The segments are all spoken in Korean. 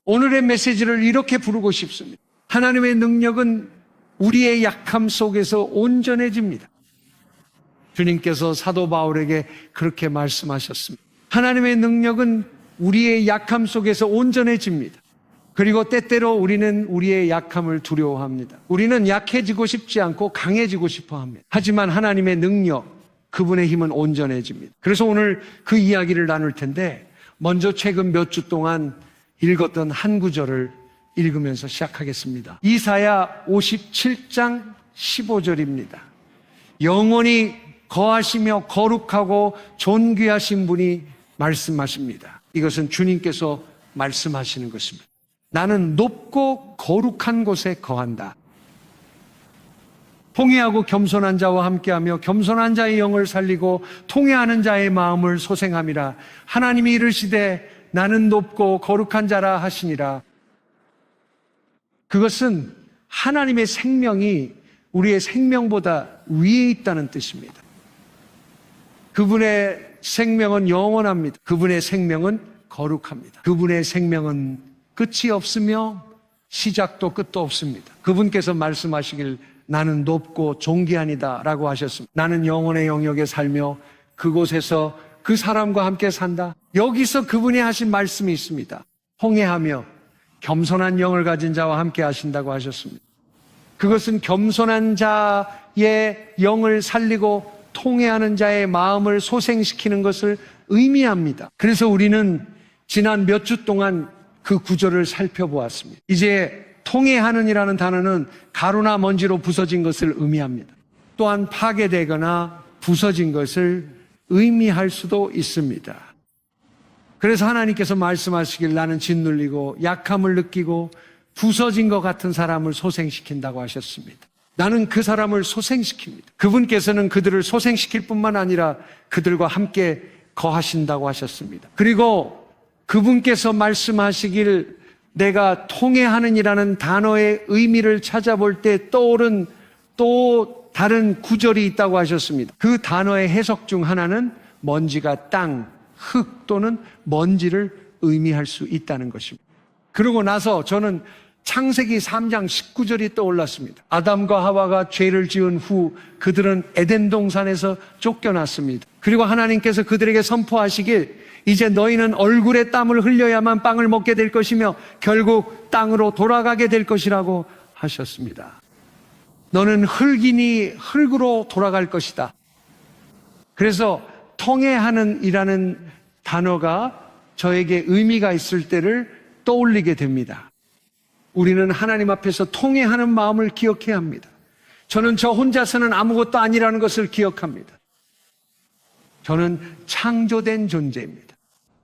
오늘의 메시지를 이렇게 부르고 싶습니다. 하나님의 능력은 우리의 약함 속에서 온전해집니다. 주님께서 사도 바울에게 그렇게 말씀하셨습니다. 하나님의 능력은 우리의 약함 속에서 온전해집니다. 그리고 때때로 우리는 우리의 약함을 두려워합니다. 우리는 약해지고 싶지 않고 강해지고 싶어 합니다. 하지만 하나님의 능력, 그분의 힘은 온전해집니다. 그래서 오늘 그 이야기를 나눌 텐데, 먼저 최근 몇 주 동안 읽었던 한 구절을 읽으면서 시작하겠습니다. 이사야 57장 15절입니다. 영원히 거하시며 거룩하고 존귀하신 분이 말씀하십니다. 이것은 주님께서 말씀하시는 것입니다. 나는 높고 거룩한 곳에 거한다. 통회하고 겸손한 자와 함께하며 겸손한 자의 영을 살리고 통회하는 자의 마음을 소생함이라. 하나님이 이르시되 나는 높고 거룩한 자라 하시니라. 그것은 하나님의 생명이 우리의 생명보다 위에 있다는 뜻입니다. 그분의 생명은 영원합니다. 그분의 생명은 거룩합니다. 그분의 생명은 끝이 없으며 시작도 끝도 없습니다. 그분께서 말씀하시길 나는 높고 존귀하니다 라고 하셨습니다. 나는 영혼의 영역에 살며 그곳에서 그 사람과 함께 산다. 여기서 그분이 하신 말씀이 있습니다. 통회하며 겸손한 영을 가진 자와 함께 하신다고 하셨습니다. 그것은 겸손한 자의 영을 살리고 통회하는 자의 마음을 소생시키는 것을 의미합니다. 그래서 우리는 지난 몇 주 동안 그 구절을 살펴보았습니다. 이제 통회하는이라는 단어는 가루나 먼지로 부서진 것을 의미합니다. 또한 파괴되거나 부서진 것을 의미할 수도 있습니다. 그래서 하나님께서 말씀하시길 나는 짓눌리고 약함을 느끼고 부서진 것 같은 사람을 소생시킨다고 하셨습니다. 나는 그 사람을 소생시킵니다. 그분께서는 그들을 소생시킬 뿐만 아니라 그들과 함께 거하신다고 하셨습니다. 그리고 그분께서 말씀하시길 내가 통회하는이라는 단어의 의미를 찾아볼 때 떠오른 또 다른 구절이 있다고 하셨습니다. 그 단어의 해석 중 하나는 먼지가 땅, 흙 또는 먼지를 의미할 수 있다는 것입니다. 그러고 나서 저는 창세기 3장 19절이 떠올랐습니다. 아담과 하와가 죄를 지은 후 그들은 에덴 동산에서 쫓겨났습니다. 그리고 하나님께서 그들에게 선포하시길 이제 너희는 얼굴에 땀을 흘려야만 빵을 먹게 될 것이며 결국 땅으로 돌아가게 될 것이라고 하셨습니다. 너는 흙이니 흙으로 돌아갈 것이다. 그래서 통회하는 이라는 단어가 저에게 의미가 있을 때를 떠올리게 됩니다. 우리는 하나님 앞에서 통회하는 마음을 기억해야 합니다. 저는 저 혼자서는 아무것도 아니라는 것을 기억합니다. 저는 창조된 존재입니다.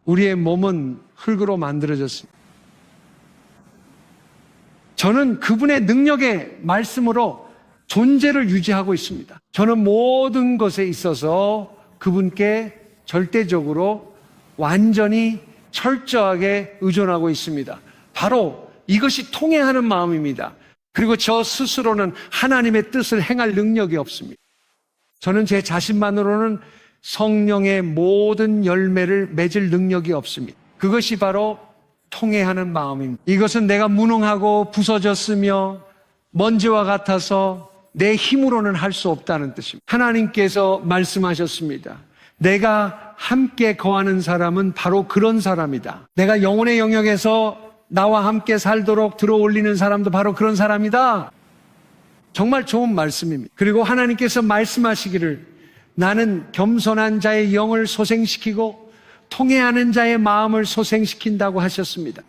우리의 몸은 흙으로 만들어졌습니다. 저는 그분의 능력의 말씀으로 존재를 유지하고 있습니다. 저는 모든 것에 있어서 그분께 절대적으로 완전히 철저하게 의존하고 있습니다. 바로 이것이 통회하는 마음입니다. 그리고 저 스스로는 하나님의 뜻을 행할 능력이 없습니다. 저는 제 자신만으로는 성령의 모든 열매를 맺을 능력이 없습니다. 그것이 바로 통회하는 마음입니다. 이것은 내가 무능하고 부서졌으며 먼지와 같아서 내 힘으로는 할 수 없다는 뜻입니다. 하나님께서 말씀하셨습니다. 내가 함께 거하는 사람은 바로 그런 사람이다. 내가 영혼의 영역에서 나와 함께 살도록 들어올리는 사람도 바로 그런 사람이다. 정말 좋은 말씀입니다. 그리고 하나님께서 말씀하시기를 나는 겸손한 자의 영을 소생시키고 통회하는 자의 마음을 소생시킨다고 하셨습니다.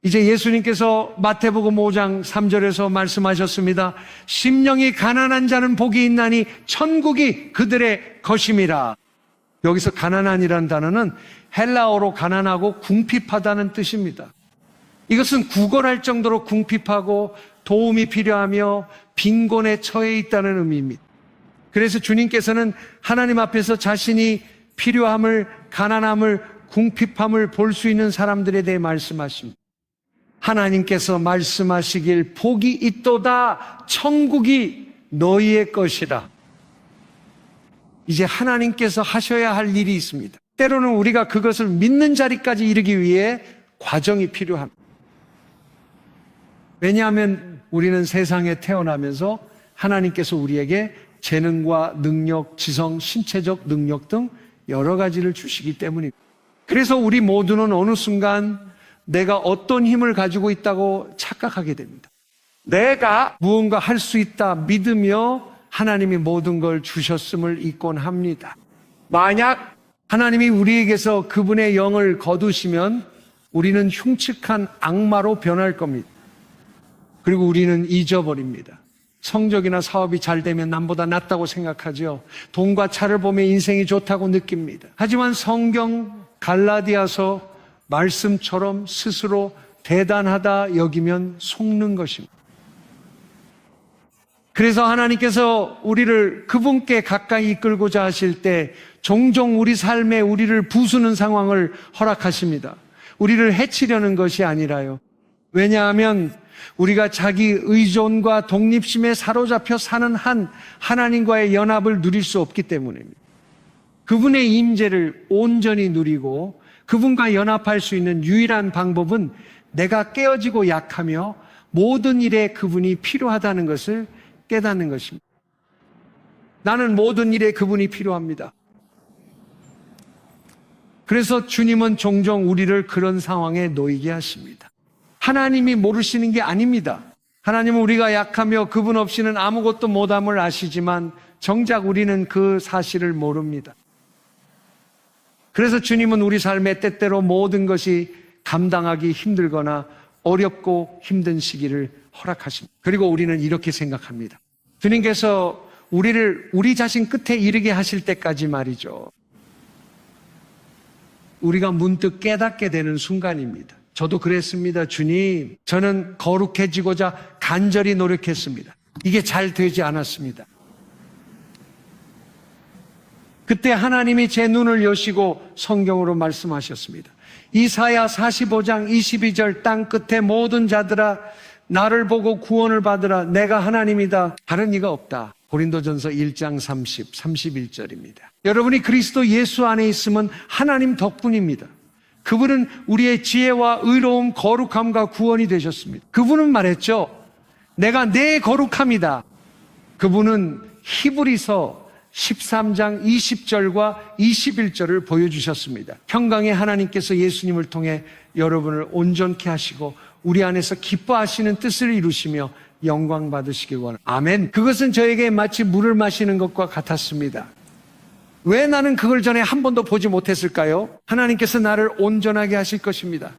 이제 예수님께서 마태복음 5장 3절에서 말씀하셨습니다. 심령이 가난한 자는 복이 있나니 천국이 그들의 것임이라. 여기서 가난한이라는 단어는 헬라어로 가난하고 궁핍하다는 뜻입니다. 이것은 구걸할 정도로 궁핍하고 도움이 필요하며 빈곤에 처해 있다는 의미입니다. 그래서 주님께서는 하나님 앞에서 자신이 필요함을, 가난함을, 궁핍함을 볼 수 있는 사람들에 대해 말씀하십니다. 하나님께서 말씀하시길 복이 있도다. 천국이 너희의 것이라. 이제 하나님께서 하셔야 할 일이 있습니다. 때로는 우리가 그것을 믿는 자리까지 이르기 위해 과정이 필요합니다. 왜냐하면 우리는 세상에 태어나면서 하나님께서 우리에게 재능과 능력, 지성, 신체적 능력 등 여러 가지를 주시기 때문입니다. 그래서 우리 모두는 어느 순간 내가 어떤 힘을 가지고 있다고 착각하게 됩니다. 내가 무언가 할 수 있다 믿으며 하나님이 모든 걸 주셨음을 잊곤 합니다. 만약 하나님이 우리에게서 그분의 영을 거두시면 우리는 흉측한 악마로 변할 겁니다. 그리고 우리는 잊어버립니다. 성적이나 사업이 잘 되면 남보다 낫다고 생각하죠. 돈과 차를 보며 인생이 좋다고 느낍니다. 하지만 성경 갈라디아서 말씀처럼 스스로 대단하다 여기면 속는 것입니다. 그래서 하나님께서 우리를 그분께 가까이 이끌고자 하실 때 종종 우리 삶에 우리를 부수는 상황을 허락하십니다. 우리를 해치려는 것이 아니라요. 왜냐하면 우리가 자기 의존과 독립심에 사로잡혀 사는 한 하나님과의 연합을 누릴 수 없기 때문입니다. 그분의 임재를 온전히 누리고 그분과 연합할 수 있는 유일한 방법은 내가 깨어지고 약하며 모든 일에 그분이 필요하다는 것을 깨닫는 것입니다. 나는 모든 일에 그분이 필요합니다. 그래서 주님은 종종 우리를 그런 상황에 놓이게 하십니다. 하나님이 모르시는 게 아닙니다. 하나님은 우리가 약하며 그분 없이는 아무것도 못함을 아시지만 정작 우리는 그 사실을 모릅니다. 그래서 주님은 우리 삶의 때때로 모든 것이 감당하기 힘들거나 어렵고 힘든 시기를 허락하십니다. 그리고 우리는 이렇게 생각합니다. 주님께서 우리를 우리 자신 끝에 이르게 하실 때까지 말이죠. 우리가 문득 깨닫게 되는 순간입니다. 저도 그랬습니다. 주님, 저는 거룩해지고자 간절히 노력했습니다. 이게 잘 되지 않았습니다. 그때 하나님이 제 눈을 여시고 성경으로 말씀하셨습니다. 이사야 45장 22절 땅 끝에 모든 자들아 나를 보고 구원을 받으라. 내가 하나님이다. 다른 이가 없다. 고린도전서 1장 31절입니다. 여러분이 그리스도 예수 안에 있으면 하나님 덕분입니다. 그분은 우리의 지혜와 의로움, 거룩함과 구원이 되셨습니다. 그분은 말했죠. 내가 내 거룩함이다. 그분은 히브리서 13장 20절과 21절을 보여주셨습니다. 평강의 하나님께서 예수님을 통해 여러분을 온전케 하시고 우리 안에서 기뻐하시는 뜻을 이루시며 영광 받으시기 원합니다. 아멘. 그것은 저에게 마치 물을 마시는 것과 같았습니다. 왜 나는 그걸 전에 한 번도 보지 못했을까요? 하나님께서 나를 온전하게 하실 것입니다.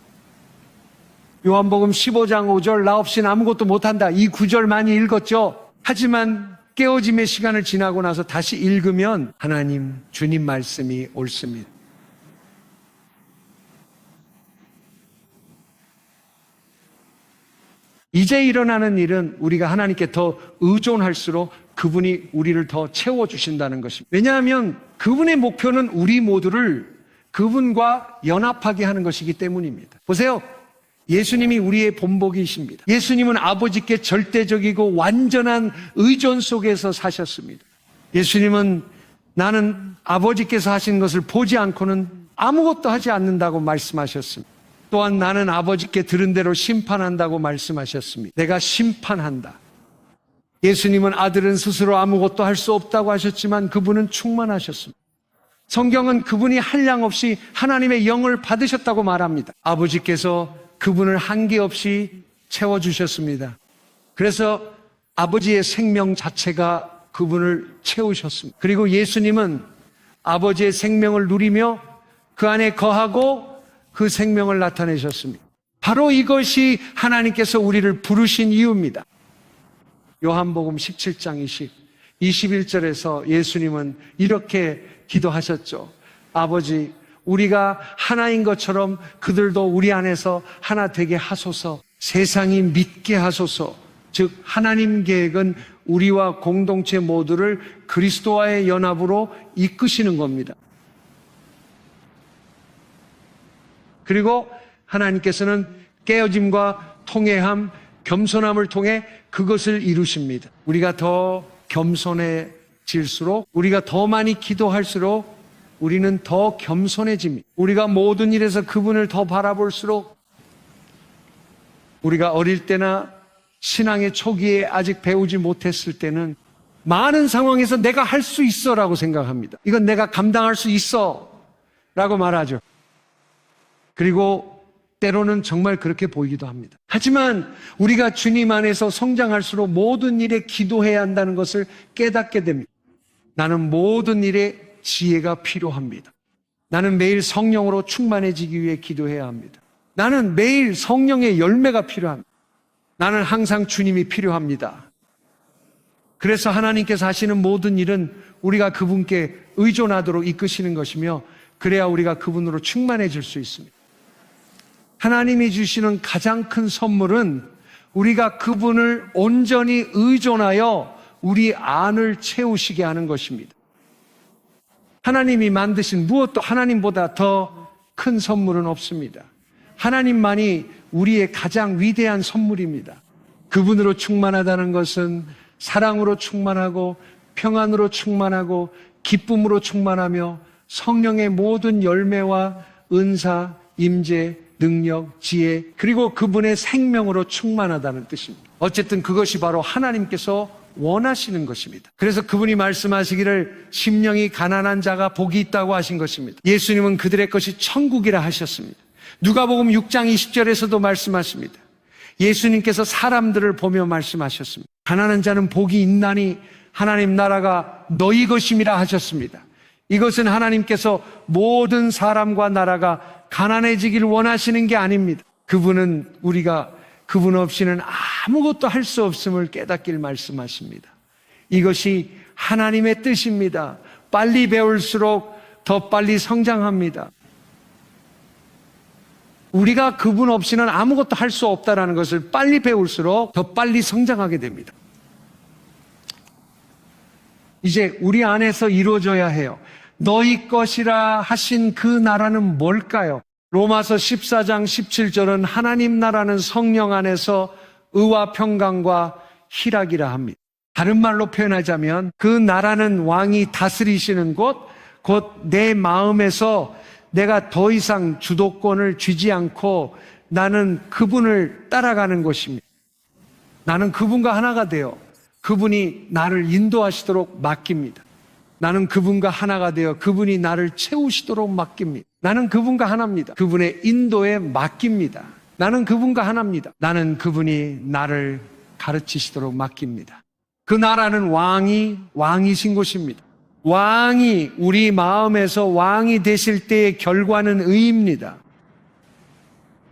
요한복음 15장 5절 나 없이는 아무것도 못한다. 이 구절 많이 읽었죠? 하지만 깨어짐의 시간을 지나고 나서 다시 읽으면 하나님, 주님 말씀이 옳습니다. 이제 일어나는 일은 우리가 하나님께 더 의존할수록 그분이 우리를 더 채워주신다는 것입니다. 왜냐하면 그분의 목표는 우리 모두를 그분과 연합하게 하는 것이기 때문입니다. 보세요. 예수님이 우리의 본보기이십니다. 예수님은 아버지께 절대적이고 완전한 의존 속에서 사셨습니다. 예수님은 나는 아버지께서 하신 것을 보지 않고는 아무것도 하지 않는다고 말씀하셨습니다. 또한 나는 아버지께 들은 대로 심판한다고 말씀하셨습니다. 내가 심판한다. 예수님은 아들은 스스로 아무것도 할 수 없다고 하셨지만 그분은 충만하셨습니다. 성경은 그분이 한량 없이 하나님의 영을 받으셨다고 말합니다. 아버지께서 그분을 한계 없이 채워주셨습니다. 그래서 아버지의 생명 자체가 그분을 채우셨습니다. 그리고 예수님은 아버지의 생명을 누리며 그 안에 거하고 그 생명을 나타내셨습니다. 바로 이것이 하나님께서 우리를 부르신 이유입니다. 요한복음 17장 21절에서 예수님은 이렇게 기도하셨죠. 아버지, 우리가 하나인 것처럼 그들도 우리 안에서 하나 되게 하소서. 세상이 믿게 하소서. 즉 하나님 계획은 우리와 공동체 모두를 그리스도와의 연합으로 이끄시는 겁니다. 그리고 하나님께서는 깨어짐과 통회함, 겸손함을 통해 그것을 이루십니다. 우리가 더 겸손해질수록, 우리가 더 많이 기도할수록 우리는 더 겸손해집니다. 우리가 모든 일에서 그분을 더 바라볼수록 우리가 어릴 때나 신앙의 초기에 아직 배우지 못했을 때는 많은 상황에서 내가 할 수 있어 라고 생각합니다. 이건 내가 감당할 수 있어 라고 말하죠. 그리고 때로는 정말 그렇게 보이기도 합니다. 하지만 우리가 주님 안에서 성장할수록 모든 일에 기도해야 한다는 것을 깨닫게 됩니다. 나는 모든 일에 지혜가 필요합니다. 나는 매일 성령으로 충만해지기 위해 기도해야 합니다. 나는 매일 성령의 열매가 필요합니다. 나는 항상 주님이 필요합니다. 그래서 하나님께서 하시는 모든 일은 우리가 그분께 의존하도록 이끄시는 것이며, 그래야 우리가 그분으로 충만해질 수 있습니다. 하나님이 주시는 가장 큰 선물은 우리가 그분을 온전히 의존하여 우리 안을 채우시게 하는 것입니다. 하나님이 만드신 무엇도 하나님보다 더 큰 선물은 없습니다. 하나님만이 우리의 가장 위대한 선물입니다. 그분으로 충만하다는 것은 사랑으로 충만하고 평안으로 충만하고 기쁨으로 충만하며 성령의 모든 열매와 은사, 임재, 능력, 지혜, 그리고 그분의 생명으로 충만하다는 뜻입니다. 어쨌든 그것이 바로 하나님께서 원하시는 것입니다. 그래서 그분이 말씀하시기를 심령이 가난한 자가 복이 있다고 하신 것입니다. 예수님은 그들의 것이 천국이라 하셨습니다. 누가복음 6장 20절에서도 말씀하십니다. 예수님께서 사람들을 보며 말씀하셨습니다. 가난한 자는 복이 있나니 하나님 나라가 너희 것임이라 하셨습니다. 이것은 하나님께서 모든 사람과 나라가 가난해지길 원하시는 게 아닙니다. 그분은 우리가 그분 없이는 아무것도 할 수 없음을 깨닫길 말씀하십니다. 이것이 하나님의 뜻입니다. 빨리 배울수록 더 빨리 성장합니다. 우리가 그분 없이는 아무것도 할 수 없다는 것을 빨리 배울수록 더 빨리 성장하게 됩니다. 이제 우리 안에서 이루어져야 해요. 너희 것이라 하신 그 나라는 뭘까요? 로마서 14장 17절은 하나님 나라는 성령 안에서 의와 평강과 희락이라 합니다. 다른 말로 표현하자면 그 나라는 왕이 다스리시는 곳, 곧 내 마음에서 내가 더 이상 주도권을 쥐지 않고 나는 그분을 따라가는 것입니다. 나는 그분과 하나가 되어 그분이 나를 인도하시도록 맡깁니다. 나는 그분과 하나가 되어 그분이 나를 채우시도록 맡깁니다. 나는 그분과 하나입니다. 그분의 인도에 맡깁니다. 나는 그분과 하나입니다. 나는 그분이 나를 가르치시도록 맡깁니다. 그 나라는 왕이신 곳입니다. 왕이 우리 마음에서 왕이 되실 때의 결과는 의입니다.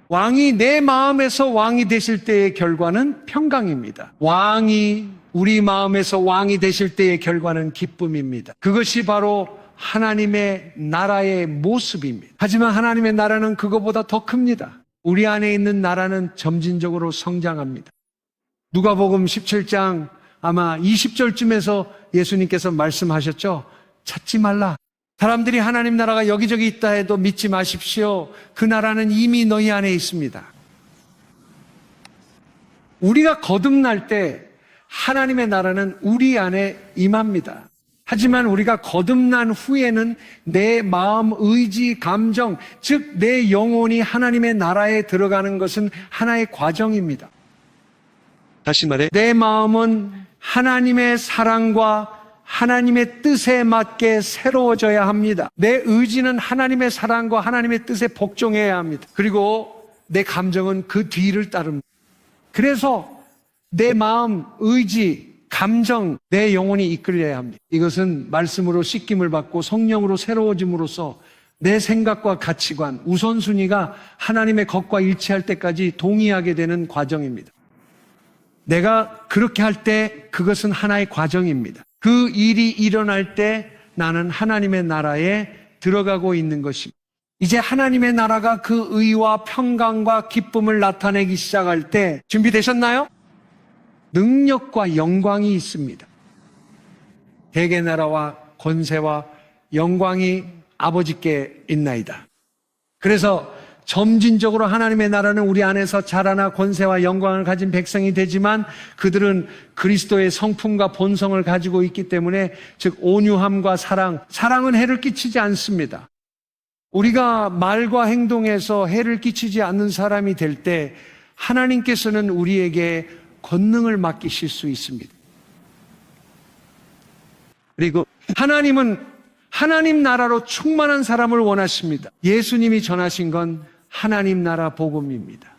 왕이 내 마음에서 왕이 되실 때의 결과는 평강입니다. 왕이 우리 마음에서 왕이 되실 때의 결과는 기쁨입니다. 그것이 바로 하나님의 나라의 모습입니다. 하지만 하나님의 나라는 그거보다 더 큽니다. 우리 안에 있는 나라는 점진적으로 성장합니다. 누가복음 17장 아마 20절쯤에서 예수님께서 말씀하셨죠. 찾지 말라. 사람들이 하나님 나라가 여기저기 있다 해도 믿지 마십시오. 그 나라는 이미 너희 안에 있습니다. 우리가 거듭날 때 하나님의 나라는 우리 안에 임합니다. 하지만 우리가 거듭난 후에는 내 마음, 의지, 감정, 즉 내 영혼이 하나님의 나라에 들어가는 것은 하나의 과정입니다. 다시 말해, 내 마음은 하나님의 사랑과 하나님의 뜻에 맞게 새로워져야 합니다. 내 의지는 하나님의 사랑과 하나님의 뜻에 복종해야 합니다. 그리고 내 감정은 그 뒤를 따릅니다. 그래서 내 마음, 의지, 감정, 내 영혼이 이끌려야 합니다. 이것은 말씀으로 씻김을 받고 성령으로 새로워짐으로써 내 생각과 가치관, 우선순위가 하나님의 것과 일치할 때까지 동의하게 되는 과정입니다. 내가 그렇게 할 때 그것은 하나의 과정입니다. 그 일이 일어날 때 나는 하나님의 나라에 들어가고 있는 것입니다. 이제 하나님의 나라가 그 의와 평강과 기쁨을 나타내기 시작할 때 준비되셨나요? 능력과 영광이 있습니다. 대개 나라와 권세와 영광이 아버지께 있나이다. 그래서 점진적으로 하나님의 나라는 우리 안에서 자라나 권세와 영광을 가진 백성이 되지만 그들은 그리스도의 성품과 본성을 가지고 있기 때문에 즉 온유함과 사랑은 해를 끼치지 않습니다. 우리가 말과 행동에서 해를 끼치지 않는 사람이 될 때 하나님께서는 우리에게 권능을 맡기실 수 있습니다. 그리고 하나님은 하나님 나라로 충만한 사람을 원하십니다. 예수님이 전하신 건 하나님 나라 복음입니다.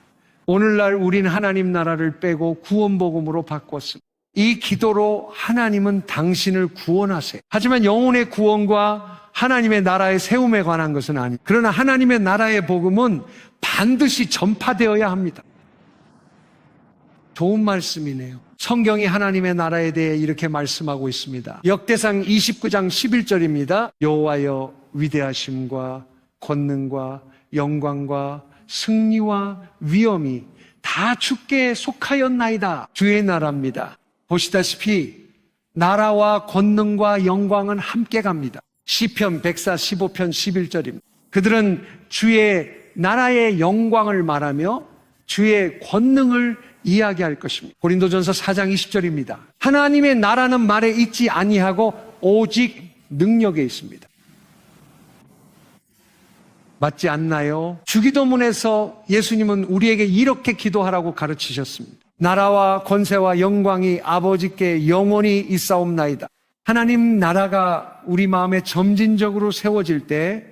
오늘날 우린 하나님 나라를 빼고 구원복음으로 바꿨습니다. 이 기도로 하나님은 당신을 구원하세요. 하지만 영혼의 구원과 하나님의 나라의 세움에 관한 것은 아닙니다. 그러나 하나님의 나라의 복음은 반드시 전파되어야 합니다. 좋은 말씀이네요. 성경이 하나님의 나라에 대해 이렇게 말씀하고 있습니다. 역대상 29장 11절입니다. 여호와여 위대하심과 권능과 영광과 승리와 위엄이 다 주께 속하였나이다. 주의 나라입니다. 보시다시피 나라와 권능과 영광은 함께 갑니다. 시편 145편 11절입니다. 그들은 주의 나라의 영광을 말하며 주의 권능을 이야기할 것입니다. 고린도전서 4장 20절입니다. 하나님의 나라는 말에 있지 아니하고 오직 능력에 있습니다. 맞지 않나요? 주기도문에서 예수님은 우리에게 이렇게 기도하라고 가르치셨습니다. 나라와 권세와 영광이 아버지께 영원히 있사옵나이다. 하나님 나라가 우리 마음에 점진적으로 세워질 때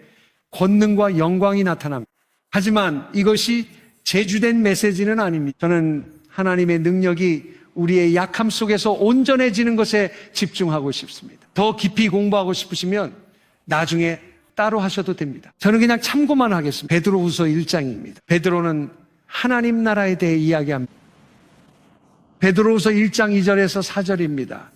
권능과 영광이 나타납니다. 하지만 이것이 제주된 메시지는 아닙니다. 저는 하나님의 능력이 우리의 약함 속에서 온전해지는 것에 집중하고 싶습니다. 더 깊이 공부하고 싶으시면 나중에 따로 하셔도 됩니다. 저는 그냥 참고만 하겠습니다. 베드로후서 1장입니다. 베드로는 하나님 나라에 대해 이야기합니다. 베드로후서 1장 2절에서 4절입니다.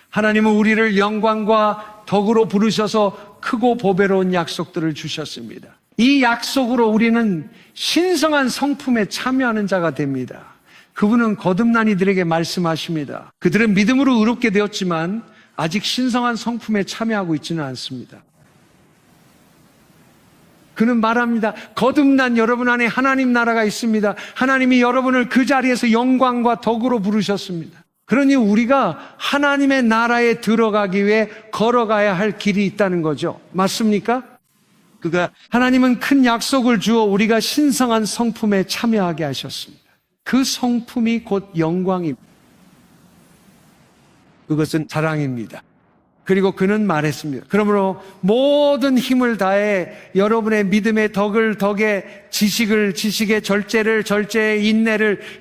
하나님은 우리를 영광과 덕으로 부르셔서 크고 보배로운 약속들을 주셨습니다. 이 약속으로 우리는 신성한 성품에 참여하는 자가 됩니다. 그분은 거듭난 이들에게 말씀하십니다. 그들은 믿음으로 의롭게 되었지만 아직 신성한 성품에 참여하고 있지는 않습니다. 그는 말합니다. 거듭난 여러분 안에 하나님 나라가 있습니다. 하나님이 여러분을 그 자리에서 영광과 덕으로 부르셨습니다. 그러니 우리가 하나님의 나라에 들어가기 위해 걸어가야 할 길이 있다는 거죠. 맞습니까? 하나님은 큰 약속을 주어 우리가 신성한 성품에 참여하게 하셨습니다. 그 성품이 곧 영광입니다. 그것은 자랑입니다. 그리고 그는 말했습니다. 그러므로 모든 힘을 다해 여러분의 믿음의 덕에 지식의 절제에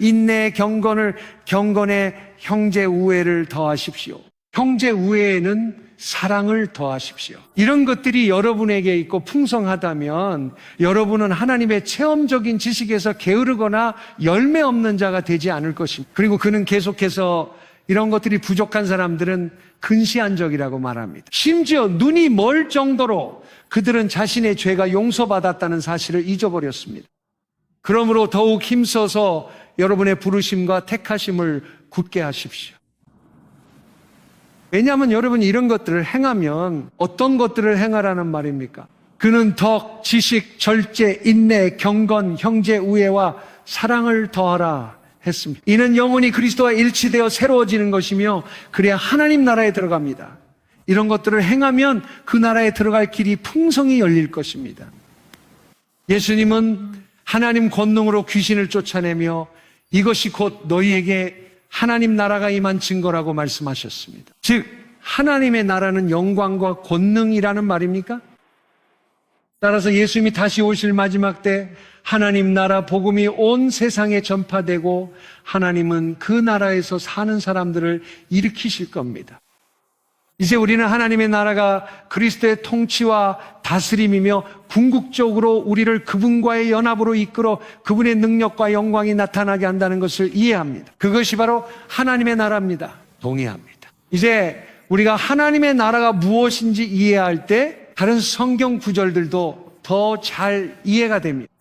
인내의 경건에 형제 우애를 더하십시오. 형제 우애에는 사랑을 더하십시오. 이런 것들이 여러분에게 있고 풍성하다면 여러분은 하나님의 체험적인 지식에서 게으르거나 열매 없는 자가 되지 않을 것입니다. 그리고 그는 계속해서 이런 것들이 부족한 사람들은 근시안적이라고 말합니다. 심지어 눈이 멀 정도로 그들은 자신의 죄가 용서받았다는 사실을 잊어버렸습니다. 그러므로 더욱 힘써서 여러분의 부르심과 택하심을 굳게 하십시오. 왜냐하면 여러분이 이런 것들을 행하면 어떤 것들을 행하라는 말입니까? 그는 덕, 지식, 절제, 인내, 경건, 형제 우애와 사랑을 더하라 했습니다. 이는 영혼이 그리스도와 일치되어 새로워지는 것이며 그래야 하나님 나라에 들어갑니다. 이런 것들을 행하면 그 나라에 들어갈 길이 풍성히 열릴 것입니다. 예수님은 하나님 권능으로 귀신을 쫓아내며 이것이 곧 너희에게 하나님 나라가 임한 증거라고 말씀하셨습니다. 즉 하나님의 나라는 영광과 권능이라는 말입니까? 따라서 예수님이 다시 오실 마지막 때 하나님 나라 복음이 온 세상에 전파되고 하나님은 그 나라에서 사는 사람들을 일으키실 겁니다. 이제 우리는 하나님의 나라가 그리스도의 통치와 다스림이며 궁극적으로 우리를 그분과의 연합으로 이끌어 그분의 능력과 영광이 나타나게 한다는 것을 이해합니다. 그것이 바로 하나님의 나라입니다. 동의합니다. 이제 우리가 하나님의 나라가 무엇인지 이해할 때 다른 성경 구절들도 더 잘 이해가 됩니다.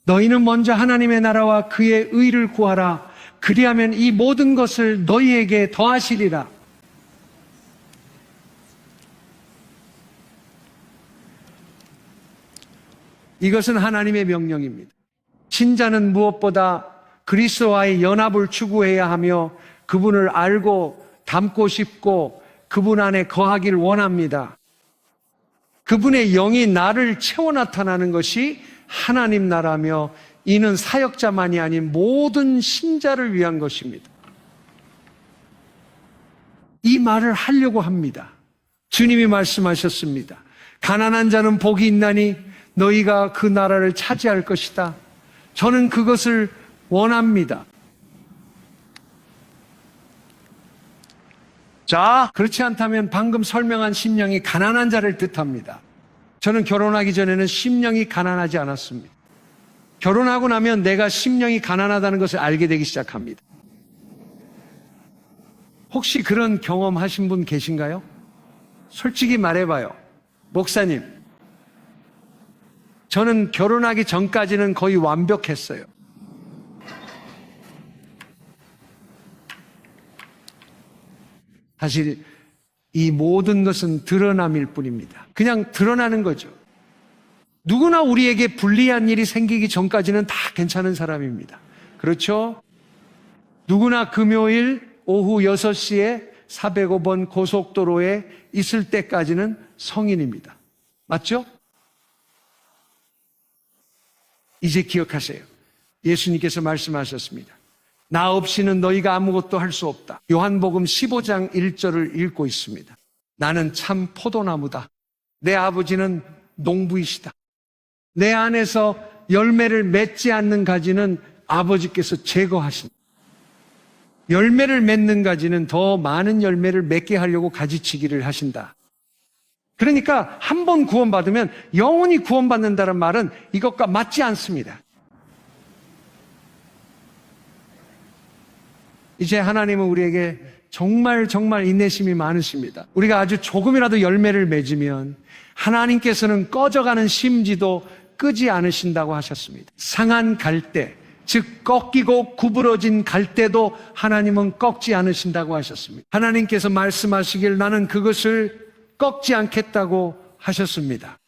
너희는 먼저 하나님의 나라와 그의 의를 구하라. 그리하면 이 모든 것을 너희에게 더하시리라. 이것은 하나님의 명령입니다. 신자는 무엇보다 그리스도와의 연합을 추구해야 하며 그분을 알고 닮고 싶고 그분 안에 거하기를 원합니다. 그분의 영이 나를 채워 나타나는 것이 하나님 나라며 이는 사역자만이 아닌 모든 신자를 위한 것입니다. 이 말을 하려고 합니다. 주님이 말씀하셨습니다. 가난한 자는 복이 있나니 너희가 그 나라를 차지할 것이다. 저는 그것을 원합니다. 자, 그렇지 않다면 방금 설명한 심령이 가난한 자를 뜻합니다. 저는 결혼하기 전에는 심령이 가난하지 않았습니다. 결혼하고 나면 내가 심령이 가난하다는 것을 알게 되기 시작합니다. 혹시 그런 경험하신 분 계신가요? 솔직히 말해봐요. 목사님, 저는 결혼하기 전까지는 거의 완벽했어요. 사실 이 모든 것은 드러남일 뿐입니다. 그냥 드러나는 거죠. 누구나 우리에게 불리한 일이 생기기 전까지는 다 괜찮은 사람입니다. 그렇죠? 누구나 금요일 오후 6시에 405번 고속도로에 있을 때까지는 성인입니다. 맞죠? 이제 기억하세요. 예수님께서 말씀하셨습니다. 나 없이는 너희가 아무것도 할 수 없다. 요한복음 15장 1절을 읽고 있습니다. 나는 참 포도나무다. 내 아버지는 농부이시다. 내 안에서 열매를 맺지 않는 가지는 아버지께서 제거하신다. 열매를 맺는 가지는 더 많은 열매를 맺게 하려고 가지치기를 하신다. 그러니까 한 번 구원받으면 영원히 구원받는다는 말은 이것과 맞지 않습니다. 이제 하나님은 우리에게 정말 인내심이 많으십니다. 우리가 아주 조금이라도 열매를 맺으면 하나님께서는 꺼져가는 심지도 끄지 않으신다고 하셨습니다. 상한 갈대, 즉 꺾이고 구부러진 갈대도 하나님은 꺾지 않으신다고 하셨습니다. 하나님께서 말씀하시길 나는 그것을 꺾지 않겠다고 하셨습니다.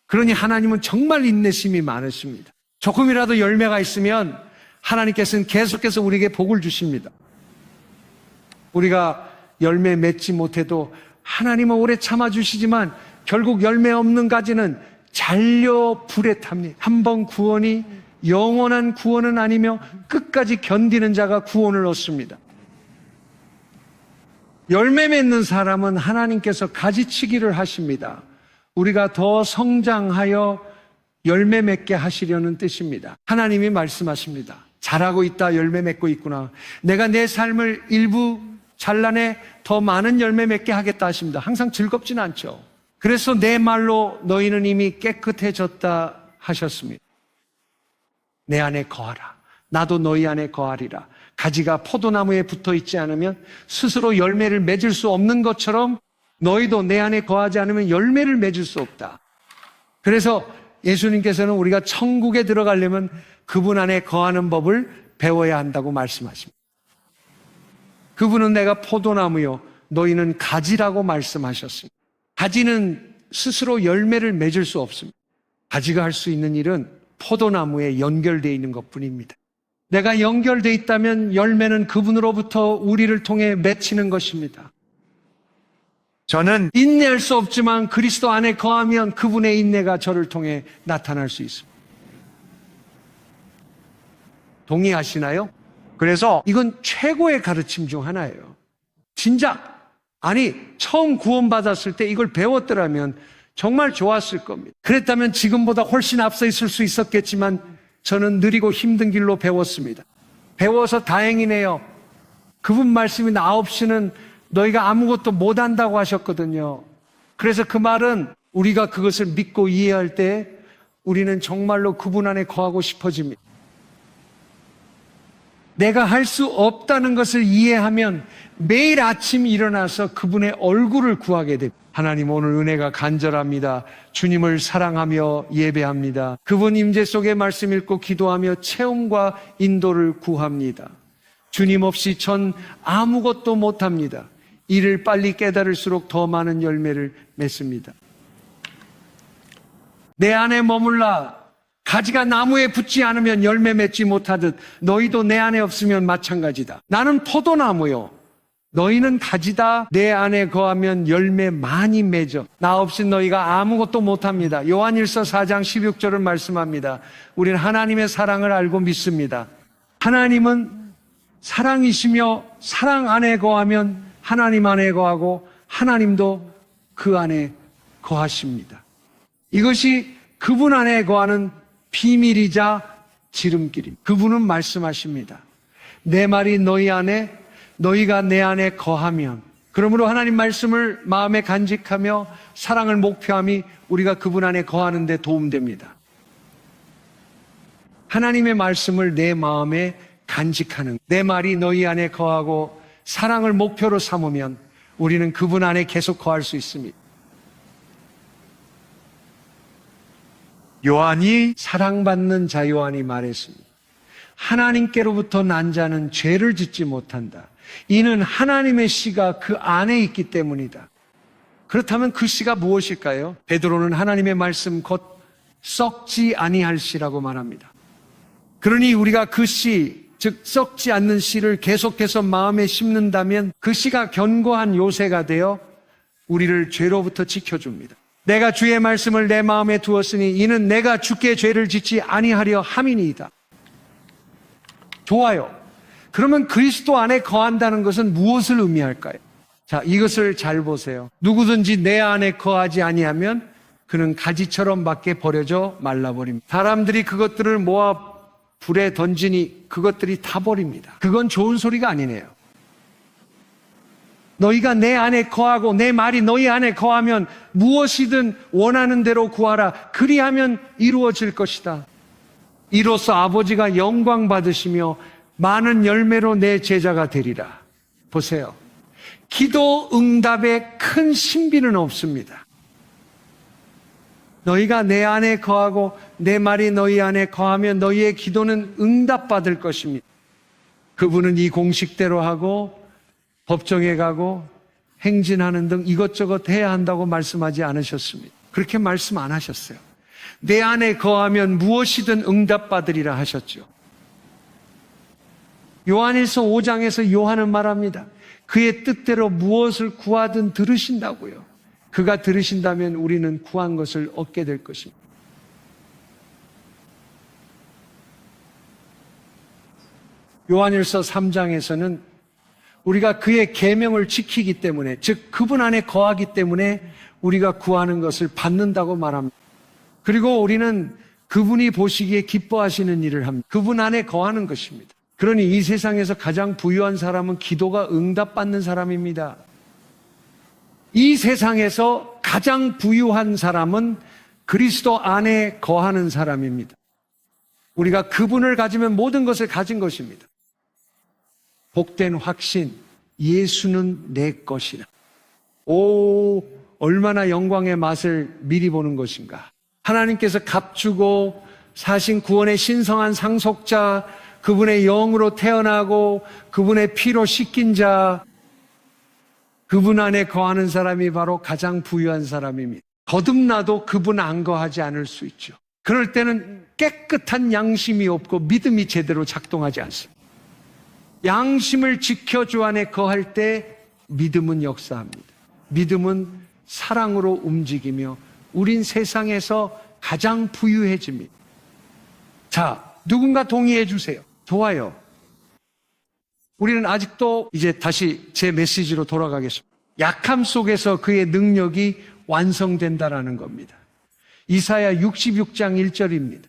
그러니 하나님은 정말 인내심이 많으십니다. 조금이라도 열매가 있으면 하나님께서는 계속해서 우리에게 복을 주십니다. 우리가 열매 맺지 못해도 하나님은 오래 참아주시지만 결국 열매 없는 가지는 잘려 불에 탑니다. 한 번 구원이 영원한 구원은 아니며 끝까지 견디는 자가 구원을 얻습니다. 열매 맺는 사람은 하나님께서 가지치기를 하십니다. 우리가 더 성장하여 열매 맺게 하시려는 뜻입니다. 하나님이 말씀하십니다. 잘하고 있다, 열매 맺고 있구나. 내가 내 삶을 일부 잘라내 더 많은 열매 맺게 하겠다 하십니다. 항상 즐겁진 않죠. 그래서 내 말로 너희는 이미 깨끗해졌다 하셨습니다. 내 안에 거하라. 나도 너희 안에 거하리라. 가지가 포도나무에 붙어 있지 않으면 스스로 열매를 맺을 수 없는 것처럼 너희도 내 안에 거하지 않으면 열매를 맺을 수 없다. 그래서 예수님께서는 우리가 천국에 들어가려면 그분 안에 거하는 법을 배워야 한다고 말씀하십니다. 그분은 내가 포도나무요 너희는 가지라고 말씀하셨습니다. 가지는 스스로 열매를 맺을 수 없습니다. 가지가 할 수 있는 일은 포도나무에 연결되어 있는 것뿐입니다. 내가 연결되어 있다면 열매는 그분으로부터 우리를 통해 맺히는 것입니다. 저는 인내할 수 없지만 그리스도 안에 거하면 그분의 인내가 저를 통해 나타날 수 있습니다. 동의하시나요? 그래서 이건 최고의 가르침 중 하나예요. 진작, 처음 구원받았을 때 이걸 배웠더라면 정말 좋았을 겁니다. 그랬다면 지금보다 훨씬 앞서 있을 수 있었겠지만 저는 느리고 힘든 길로 배웠습니다. 배워서 다행이네요. 그분 말씀이 나 없이는 너희가 아무것도 못한다고 하셨거든요. 그래서 그 말은 우리가 그것을 믿고 이해할 때 우리는 정말로 그분 안에 거하고 싶어집니다. 내가 할 수 없다는 것을 이해하면 매일 아침 일어나서 그분의 얼굴을 구하게 됩니다. 하나님, 오늘 은혜가 간절합니다. 주님을 사랑하며 예배합니다. 그분 임재 속에 말씀 읽고 기도하며 체험과 인도를 구합니다. 주님 없이 전 아무것도 못합니다. 이를 빨리 깨달을수록 더 많은 열매를 맺습니다. 내 안에 머물라. 가지가 나무에 붙지 않으면 열매 맺지 못하듯 너희도 내 안에 없으면 마찬가지다. 나는 포도나무요 너희는 가지다. 내 안에 거하면 열매 많이 맺어. 나 없이 너희가 아무것도 못합니다. 요한일서 4장 16절을 말씀합니다. 우리는 하나님의 사랑을 알고 믿습니다. 하나님은 사랑이시며 사랑 안에 거하면 하나님 안에 거하고 하나님도 그 안에 거하십니다. 이것이 그분 안에 거하는 비밀이자 지름길입니다. 그분은 말씀하십니다. 내 말이 너희 안에, 너희가 내 안에 거하면, 그러므로 하나님 말씀을 마음에 간직하며 사랑을 목표함이 우리가 그분 안에 거하는 데 도움됩니다. 하나님의 말씀을 내 마음에 간직하는, 내 말이 너희 안에 거하고 사랑을 목표로 삼으면 우리는 그분 안에 계속 거할 수 있습니다. 요한이, 사랑받는 자 요한이 말했습니다. 하나님께로부터 난 자는 죄를 짓지 못한다. 이는 하나님의 씨가 그 안에 있기 때문이다. 그렇다면 그 씨가 무엇일까요? 베드로는 하나님의 말씀 곧 썩지 아니할 씨라고 말합니다. 그러니 우리가 그 씨, 즉 썩지 않는 씨를 계속해서 마음에 심는다면 그 씨가 견고한 요새가 되어 우리를 죄로부터 지켜줍니다. 내가 주의 말씀을 내 마음에 두었으니 이는 내가 주께 죄를 짓지 아니하려 함이니이다. 좋아요. 그러면 그리스도 안에 거한다는 것은 무엇을 의미할까요? 자, 이것을 잘 보세요. 누구든지 내 안에 거하지 아니하면 그는 가지처럼 밖에 버려져 말라버립니다. 사람들이 그것들을 모아 불에 던지니 그것들이 다 버립니다. 그건 좋은 소리가 아니네요. 너희가 내 안에 거하고 내 말이 너희 안에 거하면 무엇이든 원하는 대로 구하라. 그리하면 이루어질 것이다. 이로써 아버지가 영광 받으시며 많은 열매로 내 제자가 되리라. 보세요. 기도 응답에 큰 신비는 없습니다. 너희가 내 안에 거하고 내 말이 너희 안에 거하면 너희의 기도는 응답받을 것입니다. 그분은 이 공식대로 하고 법정에 가고 행진하는 등 이것저것 해야 한다고 말씀하지 않으셨습니다. 그렇게 말씀 안 하셨어요. 내 안에 거하면 무엇이든 응답받으리라 하셨죠. 요한일서 5장에서 요한은 말합니다. 그의 뜻대로 무엇을 구하든 들으신다고요. 그가 들으신다면 우리는 구한 것을 얻게 될 것입니다. 요한일서 3장에서는 우리가 그의 계명을 지키기 때문에, 즉 그분 안에 거하기 때문에 우리가 구하는 것을 받는다고 말합니다. 그리고 우리는 그분이 보시기에 기뻐하시는 일을 합니다. 그분 안에 거하는 것입니다. 그러니 이 세상에서 가장 부유한 사람은 기도가 응답받는 사람입니다. 이 세상에서 가장 부유한 사람은 그리스도 안에 거하는 사람입니다. 우리가 그분을 가지면 모든 것을 가진 것입니다. 복된 확신, 예수는 내 것이라. 오, 얼마나 영광의 맛을 미리 보는 것인가. 하나님께서 값주고 사신 구원의 신성한 상속자, 그분의 영으로 태어나고 그분의 피로 씻긴 자, 그분 안에 거하는 사람이 바로 가장 부유한 사람입니다. 거듭나도 그분 안 거하지 않을 수 있죠. 그럴 때는 깨끗한 양심이 없고 믿음이 제대로 작동하지 않습니다. 양심을 지켜 주 안에 거할 때 믿음은 역사합니다. 믿음은 사랑으로 움직이며 우린 세상에서 가장 부유해집니다. 자, 누군가 동의해 주세요. 좋아요. 우리는 아직도 이제 다시 제 메시지로 돌아가겠습니다. 약함 속에서 그의 능력이 완성된다라는 겁니다. 이사야 66장 1절입니다.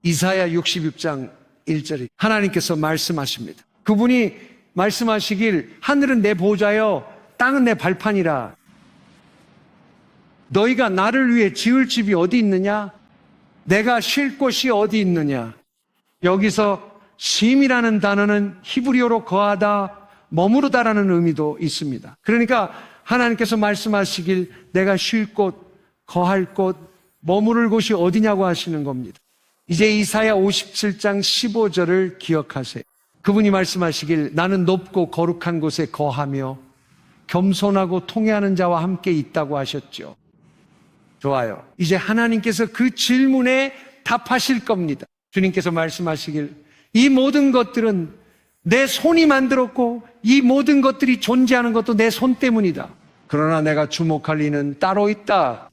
이사야 66장 1절에 하나님께서 말씀하십니다. 그분이 말씀하시길 하늘은 내 보좌여 땅은 내 발판이라. 너희가 나를 위해 지을 집이 어디 있느냐? 내가 쉴 곳이 어디 있느냐? 여기서 쉼이라는 단어는 히브리어로 거하다, 머무르다라는 의미도 있습니다. 그러니까 하나님께서 말씀하시길 내가 쉴 곳, 거할 곳, 머무를 곳이 어디냐고 하시는 겁니다. 이제 이사야 57장 15절을 기억하세요. 그분이 말씀하시길 나는 높고 거룩한 곳에 거하며 겸손하고 통회하는 자와 함께 있다고 하셨죠. 좋아요. 이제 하나님께서 그 질문에 답하실 겁니다. 주님께서 말씀하시길 이 모든 것들은 내 손이 만들었고 이 모든 것들이 존재하는 것도 내 손 때문이다. 그러나 내가 주목할 이는 따로 있다.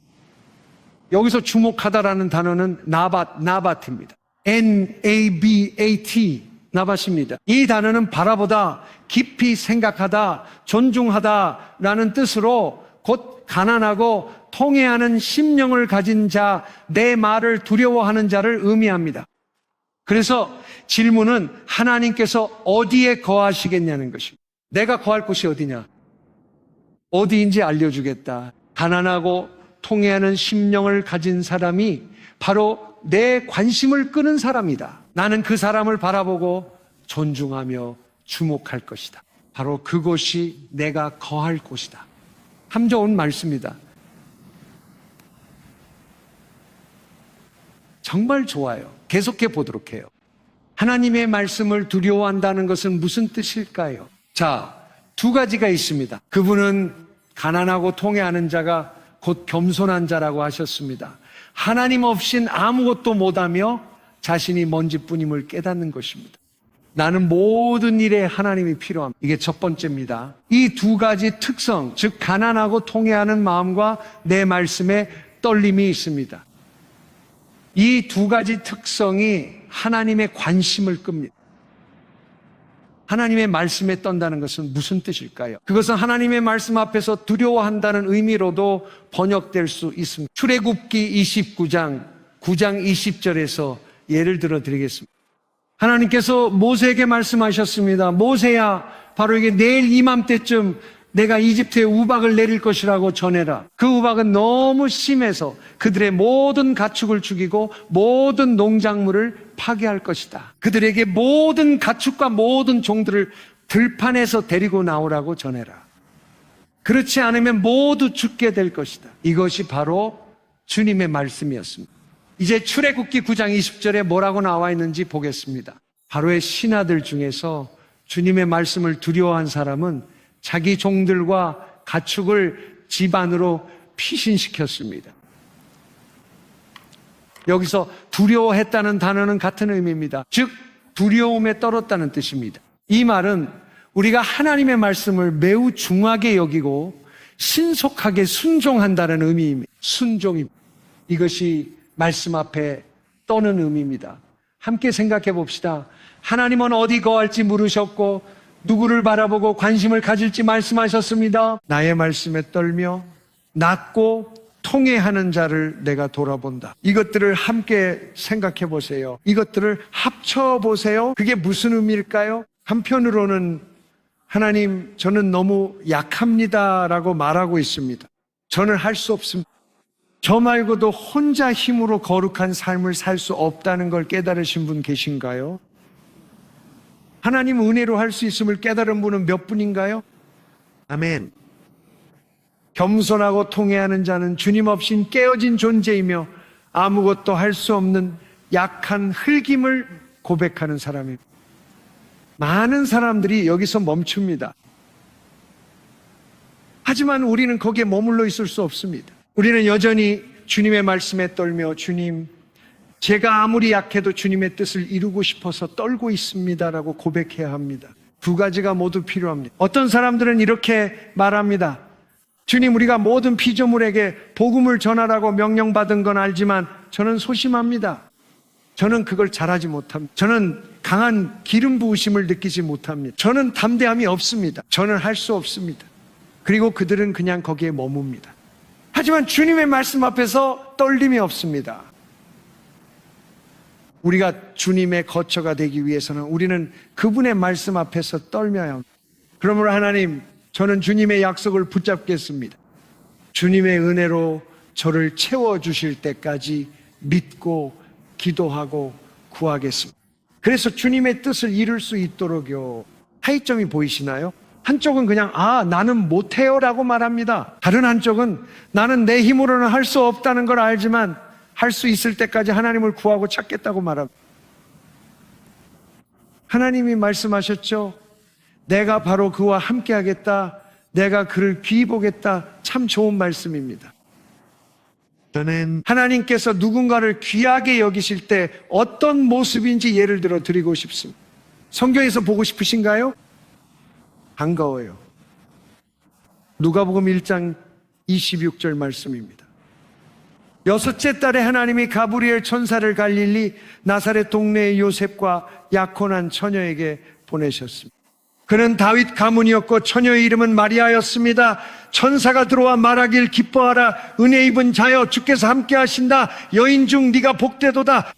여기서 주목하다라는 단어는 나밭입니다. N-A-B-A-T, 나밭입니다. 이 단어는 바라보다, 깊이 생각하다, 존중하다라는 뜻으로 곧 가난하고 통회하는 심령을 가진 자, 내 말을 두려워하는 자를 의미합니다. 그래서 질문은 하나님께서 어디에 거하시겠냐는 것입니다. 내가 거할 곳이 어디냐? 어디인지 알려주겠다. 가난하고 통회하는 심령을 가진 사람이 바로 내 관심을 끄는 사람이다. 나는 그 사람을 바라보고 존중하며 주목할 것이다. 바로 그곳이 내가 거할 곳이다. 참 좋은 말씀이다. 정말 좋아요. 계속해 보도록 해요. 하나님의 말씀을 두려워한다는 것은 무슨 뜻일까요? 자, 두 가지가 있습니다. 그분은 가난하고 통회하는 자가 곧 겸손한 자라고 하셨습니다. 하나님 없인 아무것도 못하며 자신이 먼지뿐임을 깨닫는 것입니다. 나는 모든 일에 하나님이 필요합니다. 이게 첫 번째입니다. 이 두 가지 특성, 즉 가난하고 통회하는 마음과 내 말씀에 떨림이 있습니다. 이 두 가지 특성이 하나님의 관심을 끕니다. 하나님의 말씀에 떤다는 것은 무슨 뜻일까요? 그것은 하나님의 말씀 앞에서 두려워한다는 의미로도 번역될 수 있습니다. 출애굽기 29장 9장 20절에서 예를 들어 드리겠습니다. 하나님께서 모세에게 말씀하셨습니다. 모세야, 바로 이게 내일 이맘때쯤 내가 이집트에 우박을 내릴 것이라고 전해라. 그 우박은 너무 심해서 그들의 모든 가축을 죽이고 모든 농작물을 파괴할 것이다. 그들에게 모든 가축과 모든 종들을 들판에서 데리고 나오라고 전해라. 그렇지 않으면 모두 죽게 될 것이다. 이것이 바로 주님의 말씀이었습니다. 이제 출애굽기 9장 20절에 뭐라고 나와 있는지 보겠습니다. 바로의 신하들 중에서 주님의 말씀을 두려워한 사람은 자기 종들과 가축을 집 안으로 피신시켰습니다. 여기서 두려워했다는 단어는 같은 의미입니다. 즉 두려움에 떨었다는 뜻입니다. 이 말은 우리가 하나님의 말씀을 매우 중하게 여기고 신속하게 순종한다는 의미입니다. 순종입니다. 이것이 말씀 앞에 떠는 의미입니다. 함께 생각해 봅시다. 하나님은 어디 거할지 물으셨고 누구를 바라보고 관심을 가질지 말씀하셨습니다. 나의 말씀에 떨며 낮고 통회하는 자를 내가 돌아본다. 이것들을 함께 생각해 보세요. 이것들을 합쳐 보세요. 그게 무슨 의미일까요? 한편으로는 하나님, 저는 너무 약합니다라고 말하고 있습니다. 저는 할 수 없습니다. 저 말고도 혼자 힘으로 거룩한 삶을 살 수 없다는 걸 깨달으신 분 계신가요? 하나님 은혜로 할 수 있음을 깨달은 분은 몇 분인가요? 아멘. 겸손하고 통회하는 자는 주님 없인 깨어진 존재이며 아무것도 할 수 없는 약한 흙임을 고백하는 사람입니다. 많은 사람들이 여기서 멈춥니다. 하지만 우리는 거기에 머물러 있을 수 없습니다. 우리는 여전히 주님의 말씀에 떨며 주님, 제가 아무리 약해도 주님의 뜻을 이루고 싶어서 떨고 있습니다라고 고백해야 합니다. 두 가지가 모두 필요합니다. 어떤 사람들은 이렇게 말합니다. 주님, 우리가 모든 피조물에게 복음을 전하라고 명령받은 건 알지만 저는 소심합니다. 저는 그걸 잘하지 못합니다. 저는 강한 기름 부으심을 느끼지 못합니다. 저는 담대함이 없습니다. 저는 할 수 없습니다. 그리고 그들은 그냥 거기에 머뭅니다. 하지만 주님의 말씀 앞에서 떨림이 없습니다. 우리가 주님의 거처가 되기 위해서는 우리는 그분의 말씀 앞에서 떨며야 합니다. 그러므로 하나님, 저는 주님의 약속을 붙잡겠습니다. 주님의 은혜로 저를 채워주실 때까지 믿고 기도하고 구하겠습니다. 그래서 주님의 뜻을 이룰 수 있도록요. 차이점이 보이시나요? 한쪽은 그냥 나는 못해요 라고 말합니다. 다른 한쪽은 나는 내 힘으로는 할 수 없다는 걸 알지만 할 수 있을 때까지 하나님을 구하고 찾겠다고 말합니다. 하나님이 말씀하셨죠. 내가 바로 그와 함께 하겠다. 내가 그를 귀히 보겠다. 참 좋은 말씀입니다. 저는 하나님께서 누군가를 귀하게 여기실 때 어떤 모습인지 예를 들어 드리고 싶습니다. 성경에서 보고 싶으신가요? 반가워요. 누가복음 1장 26절 말씀입니다. 여섯째 달에 하나님이 가브리엘 천사를 갈릴리 나사렛 동네의 요셉과 약혼한 처녀에게 보내셨습니다. 그는 다윗 가문이었고 처녀의 이름은 마리아였습니다. 천사가 들어와 말하길 기뻐하라. 은혜 입은 자여 주께서 함께 하신다. 여인 중 네가 복되도다.